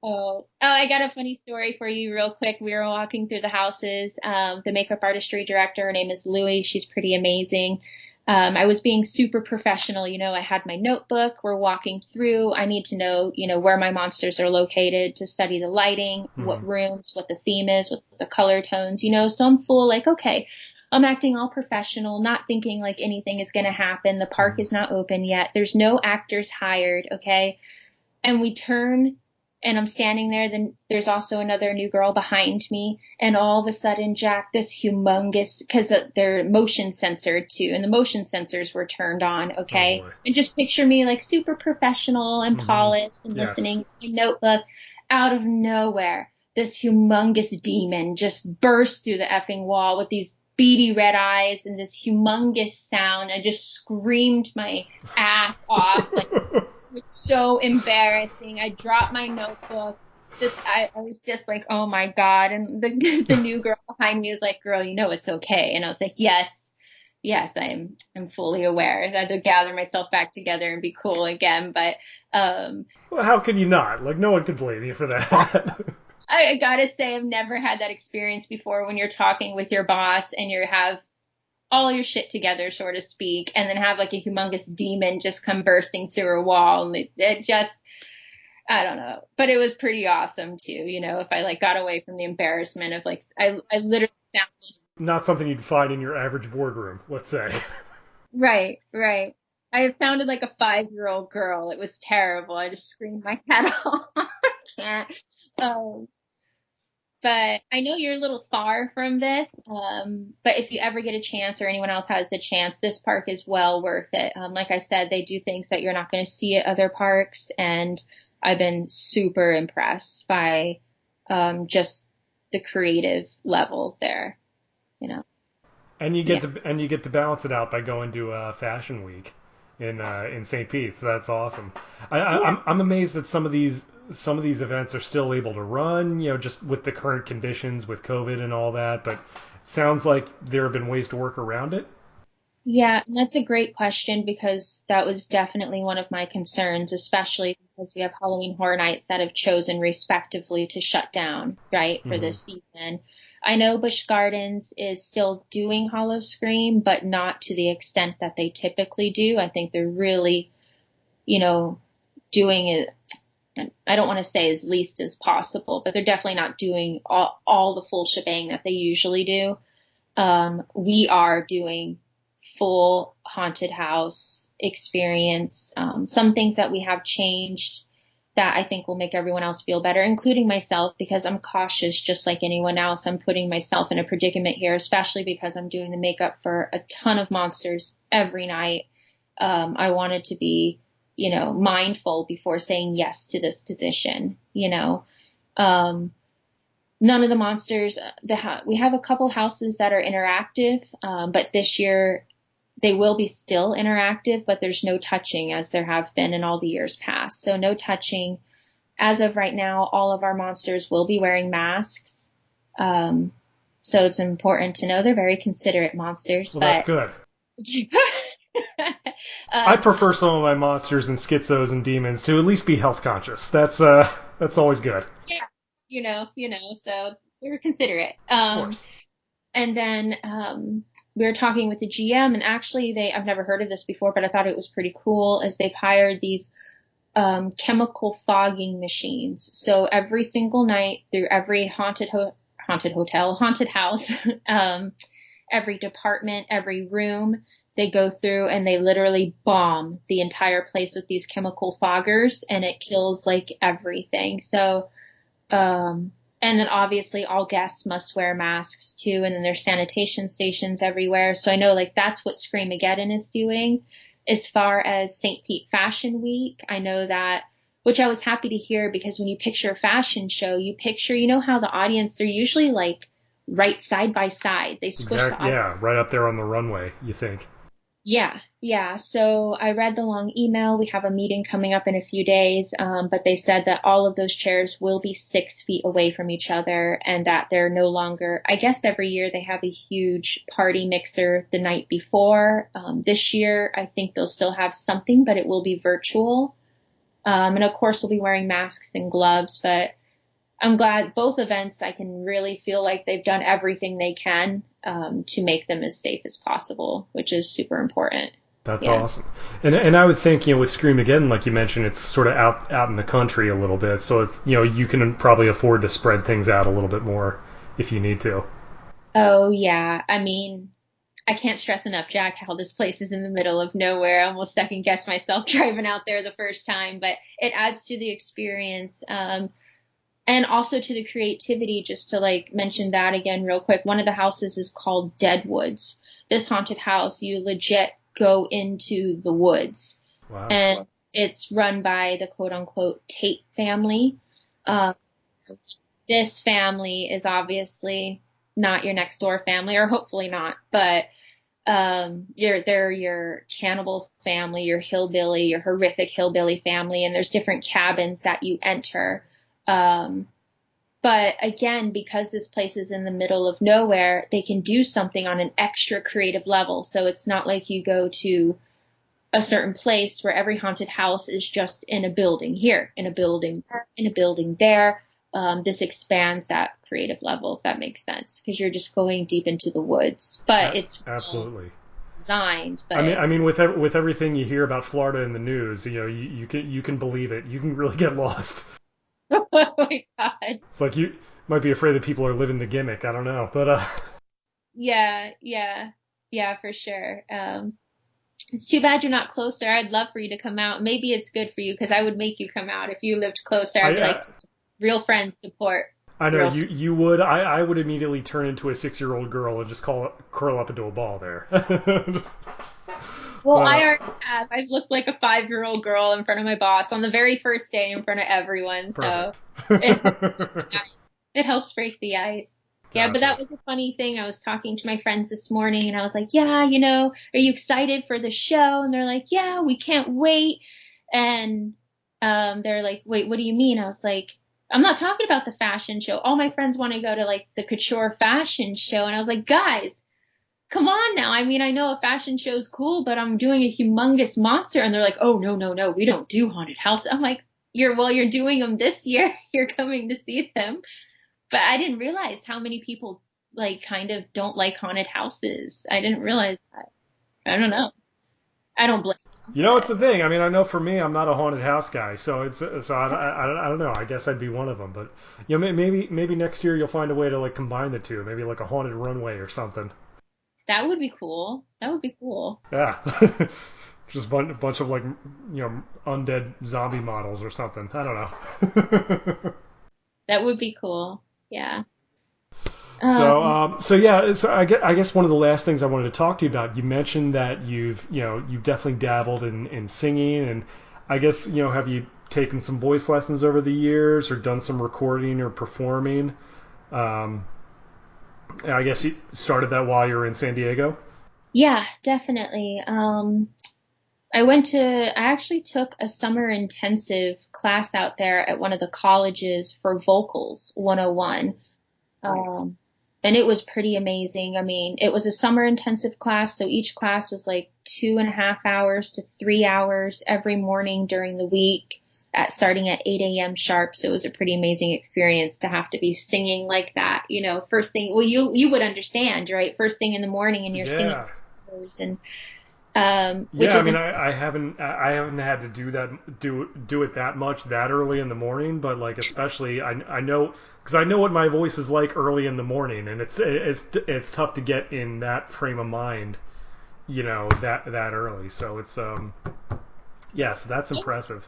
Oh, I got a funny story for you real quick. We were walking through the houses. The makeup artistry director, her name is Louie. She's pretty amazing. I was being super professional. I had my notebook. We're walking through. I need to know, where my monsters are located to study the lighting, what rooms, what the theme is, what the color tones, So I'm full like, okay, I'm acting all professional, not thinking like anything is going to happen. The park is not open yet. There's no actors hired. Okay. And we turn and I'm standing there. Then there's also another new girl behind me. And all of a sudden, Jack, this humongous, because they're motion censored too. And the motion sensors were turned on. Okay. Oh, and just picture me like super professional and polished and listening to my notebook. Out of nowhere, this humongous demon just burst through the effing wall with these beady red eyes and this humongous sound. I just screamed my ass off. Like, it's so embarrassing. I dropped my notebook. I was just like, oh my God. And the new girl behind me was like, girl, you know it's okay. And I was like, yes, I'm fully aware. I had to gather myself back together and be cool again. But well, how could you not? Like, no one could blame you for that. I gotta say, I've never had that experience before when you're talking with your boss and you have all your shit together, so to speak, and then have like a humongous demon just come bursting through a wall. And it just, I don't know, but it was pretty awesome too. You know, if I like got away from the embarrassment of like, I literally sounded. Not something you'd find in your average boardroom, let's say. Right. I sounded like a 5-year-old girl. It was terrible. I just screamed my head off. I can't. But I know you're a little far from this, but if you ever get a chance or anyone else has the chance, this park is well worth it. Like I said, they do things that you're not going to see at other parks, and I've been super impressed by just the creative level there, you know. And you get to balance it out by going to Fashion Week in St. Pete. So that's awesome. I'm amazed that some of these events are still able to run, you know, just with the current conditions with COVID and all that. But it sounds like there have been ways to work around it. Yeah, and that's a great question because that was definitely one of my concerns, especially because we have Halloween Horror Nights that have chosen respectively to shut down, right, for this season. I know Busch Gardens is still doing Hollow Scream, but not to the extent that they typically do. I think they're really, you know, doing it. I don't want to say as least as possible, but they're definitely not doing all the full shebang that they usually do. We are doing full haunted house experience. Some things that we have changed that I think will make everyone else feel better, including myself, because I'm cautious just like anyone else. I'm putting myself in a predicament here, especially because I'm doing the makeup for a ton of monsters every night. I wanted to be, you know, mindful before saying yes to this position, you know. None of the monsters, we have a couple houses that are interactive, but this year they will be still interactive, but there's no touching as there have been in all the years past. So no touching. As of right now, all of our monsters will be wearing masks. So it's important to know they're very considerate monsters. Well, but that's good. I prefer some of my monsters and schizos and demons to at least be health conscious. That's always good. Yeah, you know, so they're considerate. Of course. And then we were talking with the GM, and actually I've never heard of this before, but I thought it was pretty cool, is they've hired these chemical fogging machines. So every single night through every haunted house, every department, every room, they go through and they literally bomb the entire place with these chemical foggers, and it kills like everything. So, and then obviously all guests must wear masks too. And then there's sanitation stations everywhere. So I know like that's what Scream-A-Geddon is doing. As far as St. Pete Fashion Week, I know that, which I was happy to hear, because when you picture a fashion show, you picture, you know how the audience, they're usually like right side by side. They squish the audience. Yeah, right up there on the runway, you think. Yeah. So I read the long email. We have a meeting coming up in a few days, but they said that all of those chairs will be 6 feet away from each other, and that they're no longer, I guess every year they have a huge party mixer the night before. This year, I think they'll still have something, but it will be virtual. And of course we'll be wearing masks and gloves, but I'm glad both events, I can really feel like they've done everything they can to make them as safe as possible, which is super important. That's awesome. And I would think, with Scream-A-Geddon, like you mentioned, it's sort of out in the country a little bit, so it's, you can probably afford to spread things out a little bit more if you need to. Oh yeah, I mean, I can't stress enough, Jack, how this place is in the middle of nowhere. I almost second guessed myself driving out there the first time, but it adds to the experience. And also to the creativity, just to like mention that again real quick. One of the houses is called Deadwoods. This haunted house, you legit go into the woods. Wow. And it's run by the quote unquote Tate family. This family is obviously not your next door family, or hopefully not, but they're your cannibal family, your hillbilly, your horrific hillbilly family, and there's different cabins that you enter. But again, because this place is in the middle of nowhere, they can do something on an extra creative level. So it's not like you go to a certain place where every haunted house is just in a building here, in a building there, in a building there. This expands that creative level, if that makes sense, because you're just going deep into the woods. But it's absolutely designed. But I mean, with everything you hear about Florida in the news, you can believe it. You can really get lost. Oh my God. It's like you might be afraid that people are living the gimmick. I don't know, but yeah, for sure. It's too bad you're not closer. I'd love for you to come out. Maybe it's good for you because I would make you come out if you lived closer. I'd be like, real friends support. I know you would. I would immediately turn into a 6-year-old girl and just curl up into a ball there. Well, I already have. I've looked like a 5-year-old girl in front of my boss on the very first day in front of everyone. Perfect. So it helps break the ice. Yeah, but that was a funny thing. I was talking to my friends this morning and I was like, yeah, are you excited for the show? And they're like, yeah, we can't wait. And they're like, wait, what do you mean? I was like, I'm not talking about the fashion show. All my friends want to go to like the couture fashion show. And I was like, guys, come on now. I mean, I know a fashion show's cool, but I'm doing a humongous monster. And they're like, oh, no, we don't do haunted house. I'm like, you're doing them this year. You're coming to see them. But I didn't realize how many people like kind of don't like haunted houses. I didn't realize that. I don't know. I don't blame them. It's the thing. I mean, I know for me, I'm not a haunted house guy, so I don't know. I guess I'd be one of them, but maybe next year you'll find a way to like combine the two, maybe like a haunted runway or something. That would be cool. Yeah, just a bunch of like undead zombie models or something. I don't know. That would be cool. Yeah. So I guess one of the last things I wanted to talk to you about, you mentioned that you've definitely dabbled in singing, and I guess, have you taken some voice lessons over the years or done some recording or performing? I guess you started that while you were in San Diego? Yeah, definitely. I actually took a summer intensive class out there at one of the colleges for vocals 101. And it was pretty amazing. I mean, it was a summer intensive class. So each class was like 2.5 hours to 3 hours every morning during the week starting at 8 a.m. sharp. So it was a pretty amazing experience to have to be singing like that. First thing, well, you would understand, right? First thing in the morning and you're singing. And, I haven't had to do it that much that early in the morning, but like especially I know because I know what my voice is like early in the morning, and it's tough to get in that frame of mind, that early. So it's so that's impressive.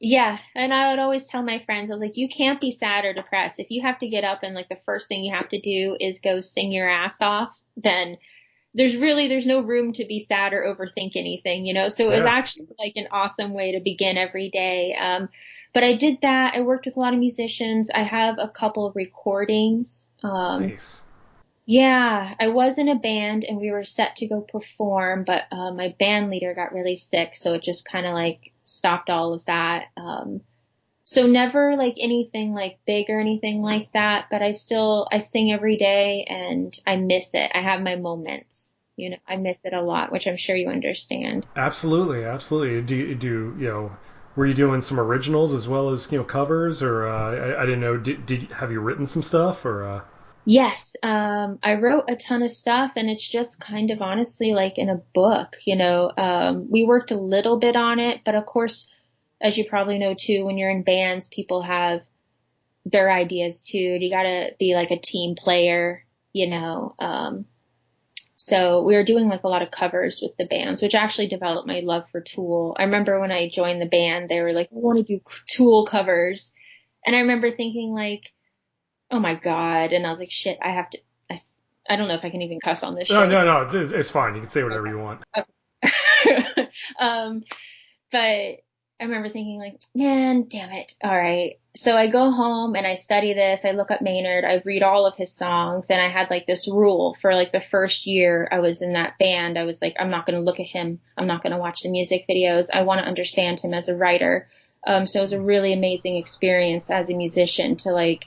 Yeah, and I would always tell my friends, I was like, you can't be sad or depressed. If you have to get up and like the first thing you have to do is go sing your ass off, then there's no room to be sad or overthink anything, So it was actually like an awesome way to begin every day. But I did that. I worked with a lot of musicians. I have a couple of recordings. Nice. Yeah, I was in a band and we were set to go perform, but my band leader got really sick, so it just kind of like stopped all of that. So never like anything like big or anything like that, but I sing every day and I miss it. I have my moments, I miss it a lot, which I'm sure you understand. Absolutely. Were you doing some originals as well as, covers, or I didn't know, have you written some stuff or? Yes. I wrote a ton of stuff and it's just kind of honestly like in a book, we worked a little bit on it, but of course, as you probably know too, when you're in bands, people have their ideas too. You gotta be like a team player, So So we were doing like a lot of covers with the bands, which actually developed my love for Tool. I remember when I joined the band, they were like, "We want to do Tool covers," and I remember thinking like, "Oh my God!" And I was like, "Shit, I have to." I don't know if I can even cuss on this No, show. no, no. It's fine. You can say whatever you want. Okay. But I remember thinking like, man, damn it. All right. So I go home and I study this. I look up Maynard. I read all of his songs. And I had like this rule for like the first year I was in that band. I was like, I'm not going to look at him. I'm not going to watch the music videos. I want to understand him as a writer. So it was a really amazing experience as a musician to like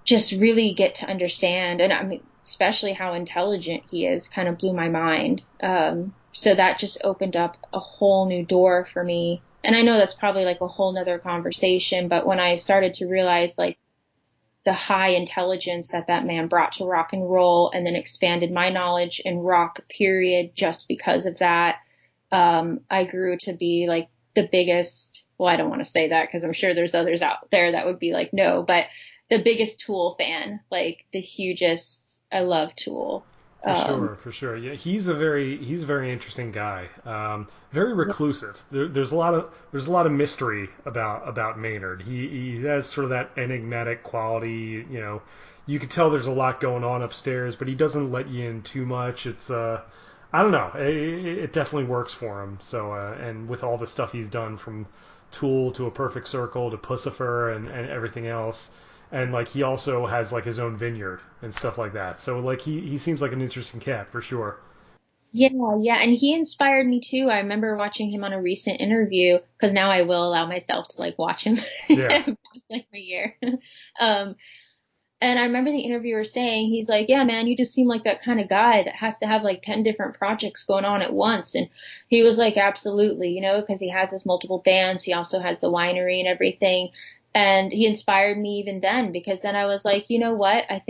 just really get to understand. And I mean, especially how intelligent he is kind of blew my mind. So that just opened up a whole new door for me. And I know that's probably like a whole nother conversation, but when I started to realize like the high intelligence that that man brought to rock and roll and then expanded my knowledge in rock period just because of that, I grew to be like the biggest, well, I don't want to say that because I'm sure there's others out there that would be like, no, but the biggest Tool fan, like the hugest. I love Tool. For sure. Yeah, he's a very interesting guy. Very reclusive. There's a lot of mystery about Maynard. He has sort of that enigmatic quality. You know, you can tell there's a lot going on upstairs, but he doesn't let you in too much. It's I don't know. It definitely works for him. So and with all the stuff he's done from Tool to A Perfect Circle to Pussifer and everything else. And like he also has like his own vineyard and stuff like that. So like he seems like an interesting cat for sure. Yeah, yeah. And he inspired me too. I remember watching him on a recent interview because now I will allow myself to like watch him Yeah. past like a year. Um, and I remember the interviewer saying, he's like, yeah, man, you just seem like that kind of guy that has to have like 10 different projects going on at once. And he was like, absolutely, you know, because he has his multiple bands. He also has the winery and everything. And he inspired me even then because then I was like, you know what? I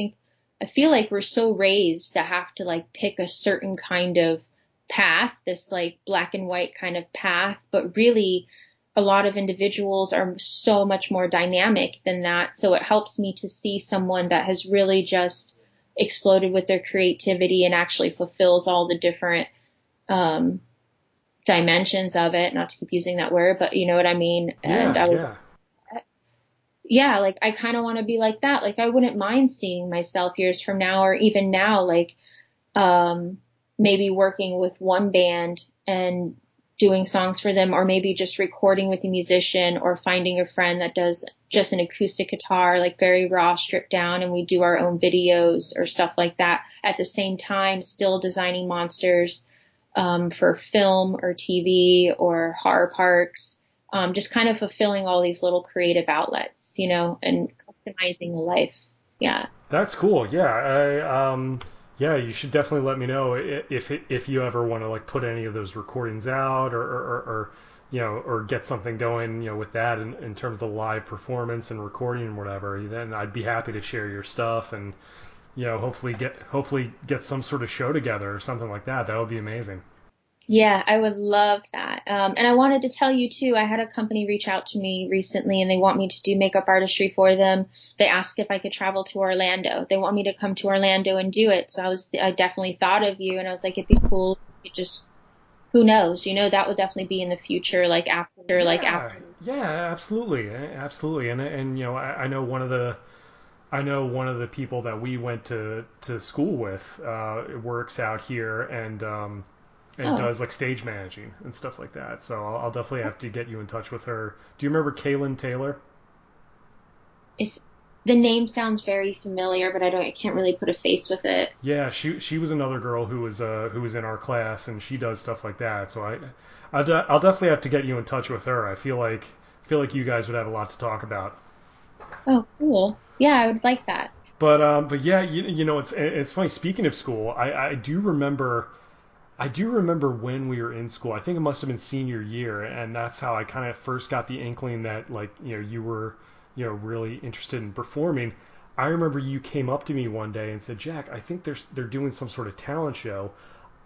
feel like we're so raised to have to like pick a certain kind of path, this like black and white kind of path, but really a lot of individuals are so much more dynamic than that. So it helps me to see someone that has really just exploded with their creativity and actually fulfills all the different, dimensions of it. Not to keep using that word, but you know what I mean? And Yeah, I was, yeah. yeah, like I kind of want to be like that. Like I wouldn't mind seeing myself years from now or even now, like, maybe working with one band and doing songs for them, or maybe just recording with a musician or finding a friend that does just an acoustic guitar, like very raw, stripped down, and we do our own videos or stuff like that. At the same time, still designing monsters, for film or TV or horror parks. Just kind of fulfilling all these little creative outlets, you know, and customizing the life. Yeah. That's cool. Yeah, yeah, you should definitely let me know if you ever want to like put any of those recordings out or you know or get something going you know with that in terms of the live performance and recording and whatever. Then I'd be happy to share your stuff and you know hopefully get some sort of show together or something like that. That would be amazing. Yeah, I would love that. And I wanted to tell you too, I had a company reach out to me recently and they want me to do makeup artistry for them. They asked if I could travel to Orlando. They want me to come to Orlando and do it. So I definitely thought of you and I was like, it'd be cool. If you could just, who knows, you know, that would definitely be in the future, like Yeah, after. yeah, absolutely, absolutely. And you know I know one of the people that we went to school with works out here and Oh, does like stage managing and stuff like that. So I'll definitely have to get you in touch with her. Do you remember Kaylin Taylor? it's, the name sounds very familiar, but I can't really put a face with it. Yeah, she was another girl who was in our class and she does stuff like that. So I'll definitely have to get you in touch with her. I feel like you guys would have a lot to talk about. Oh, cool. Yeah, I would like that. But yeah, you know it's funny. Speaking of school, I do remember when we were in school. I think it must have been senior year, and that's how I kind of first got the inkling that like you know you were you know really interested in performing. I remember you came up to me one day and said, "Jack, I think they're doing some sort of talent show.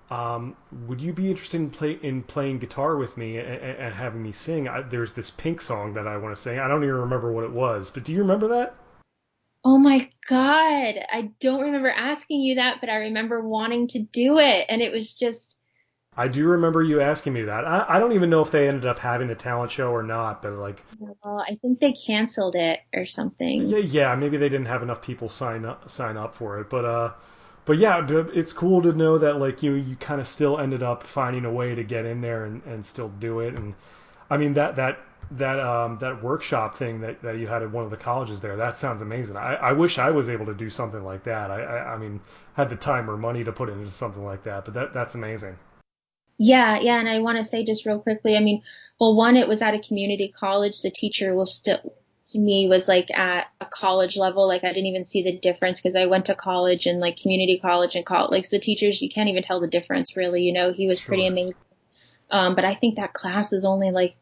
Would you be interested in playing guitar with me and having me sing? There's this Pink song that I want to sing. I don't even remember what it was, but do you remember that?" Oh my God. I don't remember asking you that, but I remember wanting to do it. And it was just, I do remember you asking me that. I don't even know if they ended up having a talent show or not, but like, well, I think they canceled it or something. yeah, yeah, maybe they didn't have enough people sign up for it, but yeah, it's cool to know that like you kind of still ended up finding a way to get in there and still do it. And I mean that workshop thing that you had at one of the colleges there, that sounds amazing. I wish I was able to do something like that. I mean, had the time or money to put into something like that, but that's amazing. Yeah, yeah, and I want to say just real quickly, I mean, well, one, it was at a community college. The teacher was still, to me, was like at a college level. Like I didn't even see the difference because I went to college and like community college and college, like the teachers, you can't even tell the difference really. He was pretty Sure. amazing. But I think that class was only like,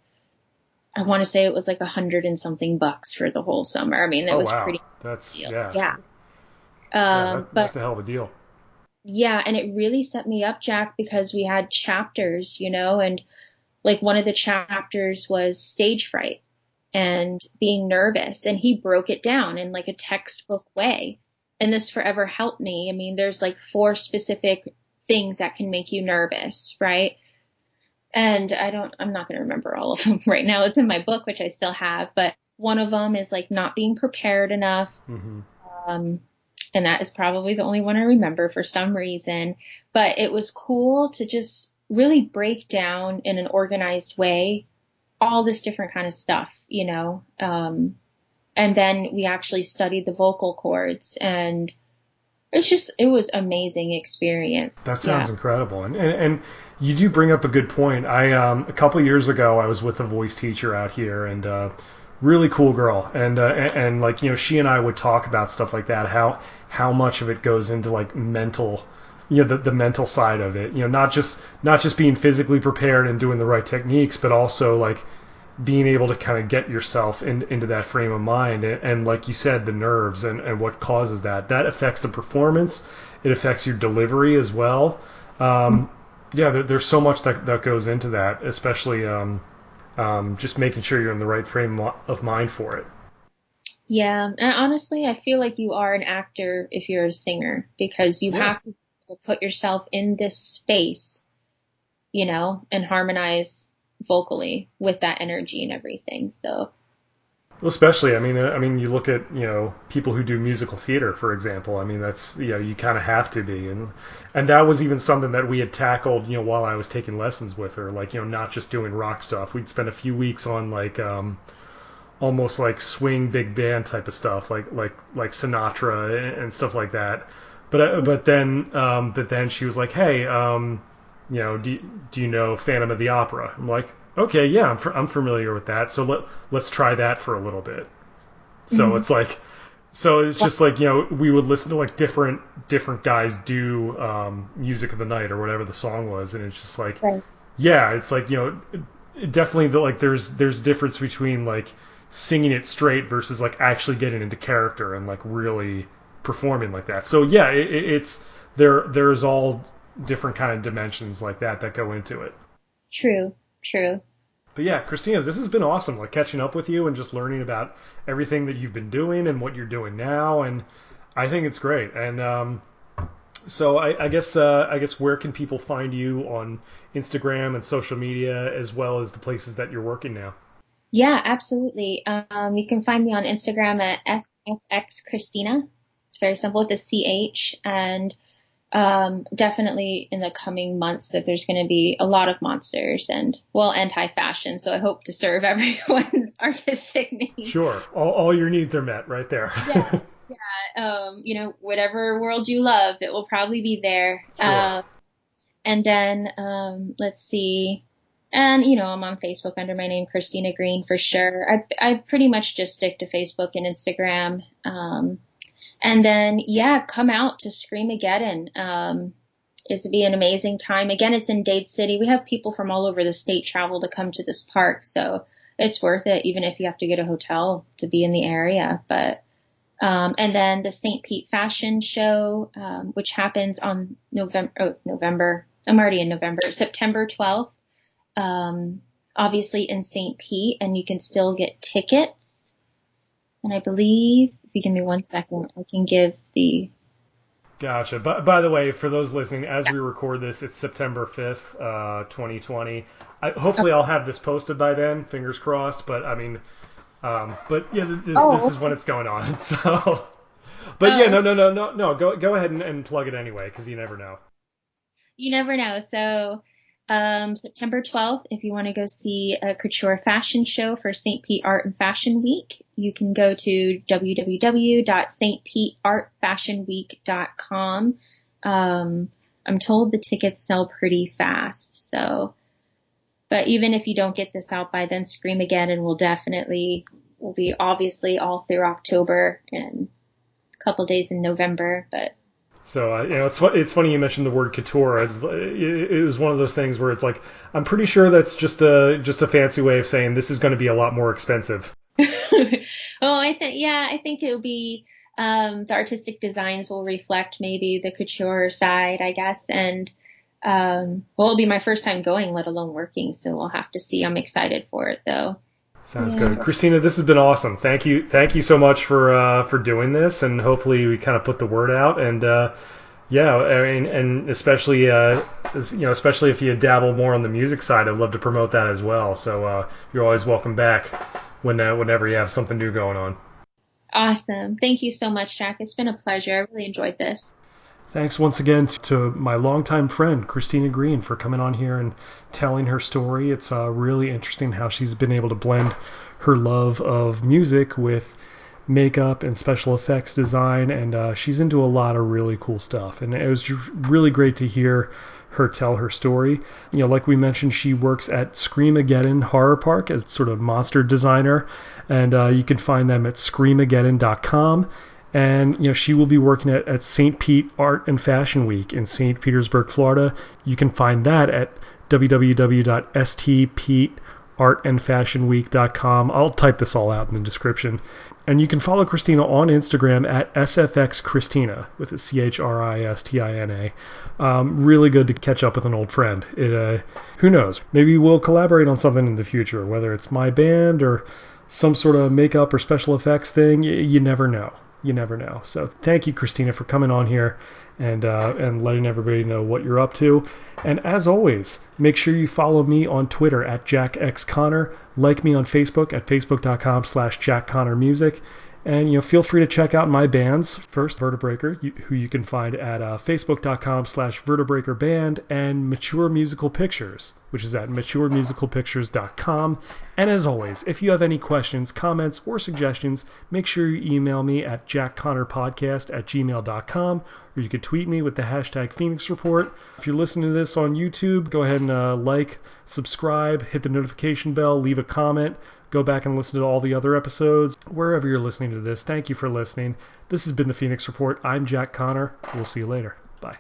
I want to say it was like 100 and something bucks for the whole summer. I mean, it Oh was wow, pretty that's deal. yeah, Yeah. yeah, But that's a hell of a deal. yeah, and it really set me up, Jack, because we had chapters, and like one of the chapters was stage fright and being nervous. And he broke it down in like a textbook way. And this forever helped me. I mean, there's like 4 specific things that can make you nervous, right? And I'm not going to remember all of them right now. It's in my book, which I still have, but one of them is like not being prepared enough. Hmm. Um, and that is probably the only one I remember for some reason. But it was cool to just really break down in an organized way all this different kind of stuff. And then we actually studied the vocal cords, and it was amazing experience. That Yeah. sounds incredible, and you do bring up a good point. A couple years ago I was with a voice teacher out here, and really cool girl, and like she and I would talk about stuff like that, how much of it goes into like mental, the mental side of it, not just being physically prepared and doing the right techniques, but also like being able to kind of get yourself into that frame of mind, and like you said, the nerves and what causes that affects the performance. It affects your delivery as well. Yeah, there's so much that goes into that, especially just making sure you're in the right frame of mind for it. Yeah. And honestly, I feel like you are an actor if you're a singer because you Yeah. have to put yourself in this space, and harmonize vocally with that energy and everything. So, Well, especially, I mean, you look at people who do musical theater, for example. I mean, that's you kind of have to be, and that was even something that we had tackled, while I was taking lessons with her, like not just doing rock stuff. We'd spend a few weeks on like almost like swing big band type of stuff, like Sinatra and stuff like that. But then she was like, hey, do you know Phantom of the Opera? I'm like, okay, yeah, I'm familiar with that. So let's try that for a little bit. So mhm. it's like, so it's just like we would listen to like different guys do music of the night or whatever the song was, and it's just like, Right. yeah, it's like definitely like there's difference between like singing it straight versus like actually getting into character and like really performing like that. So yeah, it's there's all different kind of dimensions like that go into it. True, true. But yeah, Christina, this has been awesome, like catching up with you and just learning about everything that you've been doing and what you're doing now, and I think it's great. And so I guess where can people find you on Instagram and social media as well as the places that you're working now? Yeah, absolutely. You can find me on Instagram at SFX It's very simple with a CH. And definitely in the coming months that there's going to be a lot of monsters and high fashion. So I hope to serve everyone's artistic needs. Sure, all your needs are met right there. Yeah. Whatever world you love, it will probably be there. Sure. And then, let's see. And, I'm on Facebook under my name, Christina Greene, for sure. I pretty much just stick to Facebook and Instagram. And then, yeah, come out to Scream-A-Geddon. Is to be an amazing time. Again, it's in Dade City. We have people from all over the state travel to come to this park. So it's worth it, even if you have to get a hotel to be in the area. And then the St. Pete Fashion Show, which happens on November. I'm already in November, September 12th. Obviously in St. Pete, and you can still get tickets. And I believe If you give me 1 second, I can give the. Gotcha. But by the way, for those listening, as we record this, it's September 5th, 2020. Hopefully, I'll have this posted by then. Fingers crossed. But I mean, but yeah, this is when it's going on. So, but yeah, no. Go ahead and plug it anyway, because you never know. You never know. So, September 12th, if you want to go see a couture fashion show for St. Pete Art and Fashion Week, you can go to www.stpeteartfashionweek.com. I'm told the tickets sell pretty fast. So, but even if you don't get this out by then, Scream-A-Geddon will be obviously all through October and a couple days in November, but. So it's funny you mentioned the word couture. It was one of those things where it's like, I'm pretty sure that's just a fancy way of saying this is going to be a lot more expensive. I think it'll be the artistic designs will reflect maybe the couture side, I guess, and it'll be my first time going, let alone working, so we'll have to see. I'm excited for it though. Sounds good. Christina, this has been awesome. Thank you so much for doing this, and hopefully we kind of put the word out. And and especially especially if you dabble more on the music side, I'd love to promote that as well. So you're always welcome back whenever you have something new going on. Awesome. Thank you so much, Jack. It's been a pleasure. I really enjoyed this. Thanks once again to my longtime friend, Christina Greene, for coming on here and telling her story. It's really interesting how she's been able to blend her love of music with makeup and special effects design, and she's into a lot of really cool stuff. And it was just really great to hear her tell her story. Like we mentioned, she works at Scream-A-Geddon Horror Park as sort of monster designer, and you can find them at screamageddon.com. And she will be working at St. Pete Art and Fashion Week in St. Petersburg, Florida. You can find that at www.stpeteartandfashionweek.com. I'll type this all out in the description. And you can follow Christina on Instagram at sfxchristina with a CHRISTINA. Really good to catch up with an old friend. Who knows? Maybe we'll collaborate on something in the future, whether it's my band or some sort of makeup or special effects thing. You never know. You never know. So thank you, Christina, for coming on here and letting everybody know what you're up to. And as always, make sure you follow me on Twitter at jackxconnor, like me on Facebook at facebook.com/jackconnormusic, and feel free to check out my bands. First, Vertebreaker, who you can find at facebook.com/vertebreakerband, and Mature Musical Pictures, which is at maturemusicalpictures.com. And as always, if you have any questions, comments, or suggestions, make sure you email me at jackconnorpodcast@gmail.com, or you could tweet me with the hashtag Phoenix Report. If you're listening to this on YouTube, go ahead and like, subscribe, hit the notification bell, leave a comment. Go back and listen to all the other episodes. Wherever you're listening to this, thank you for listening. This has been the Phoenix Report. I'm Jack Connor. We'll see you later. Bye.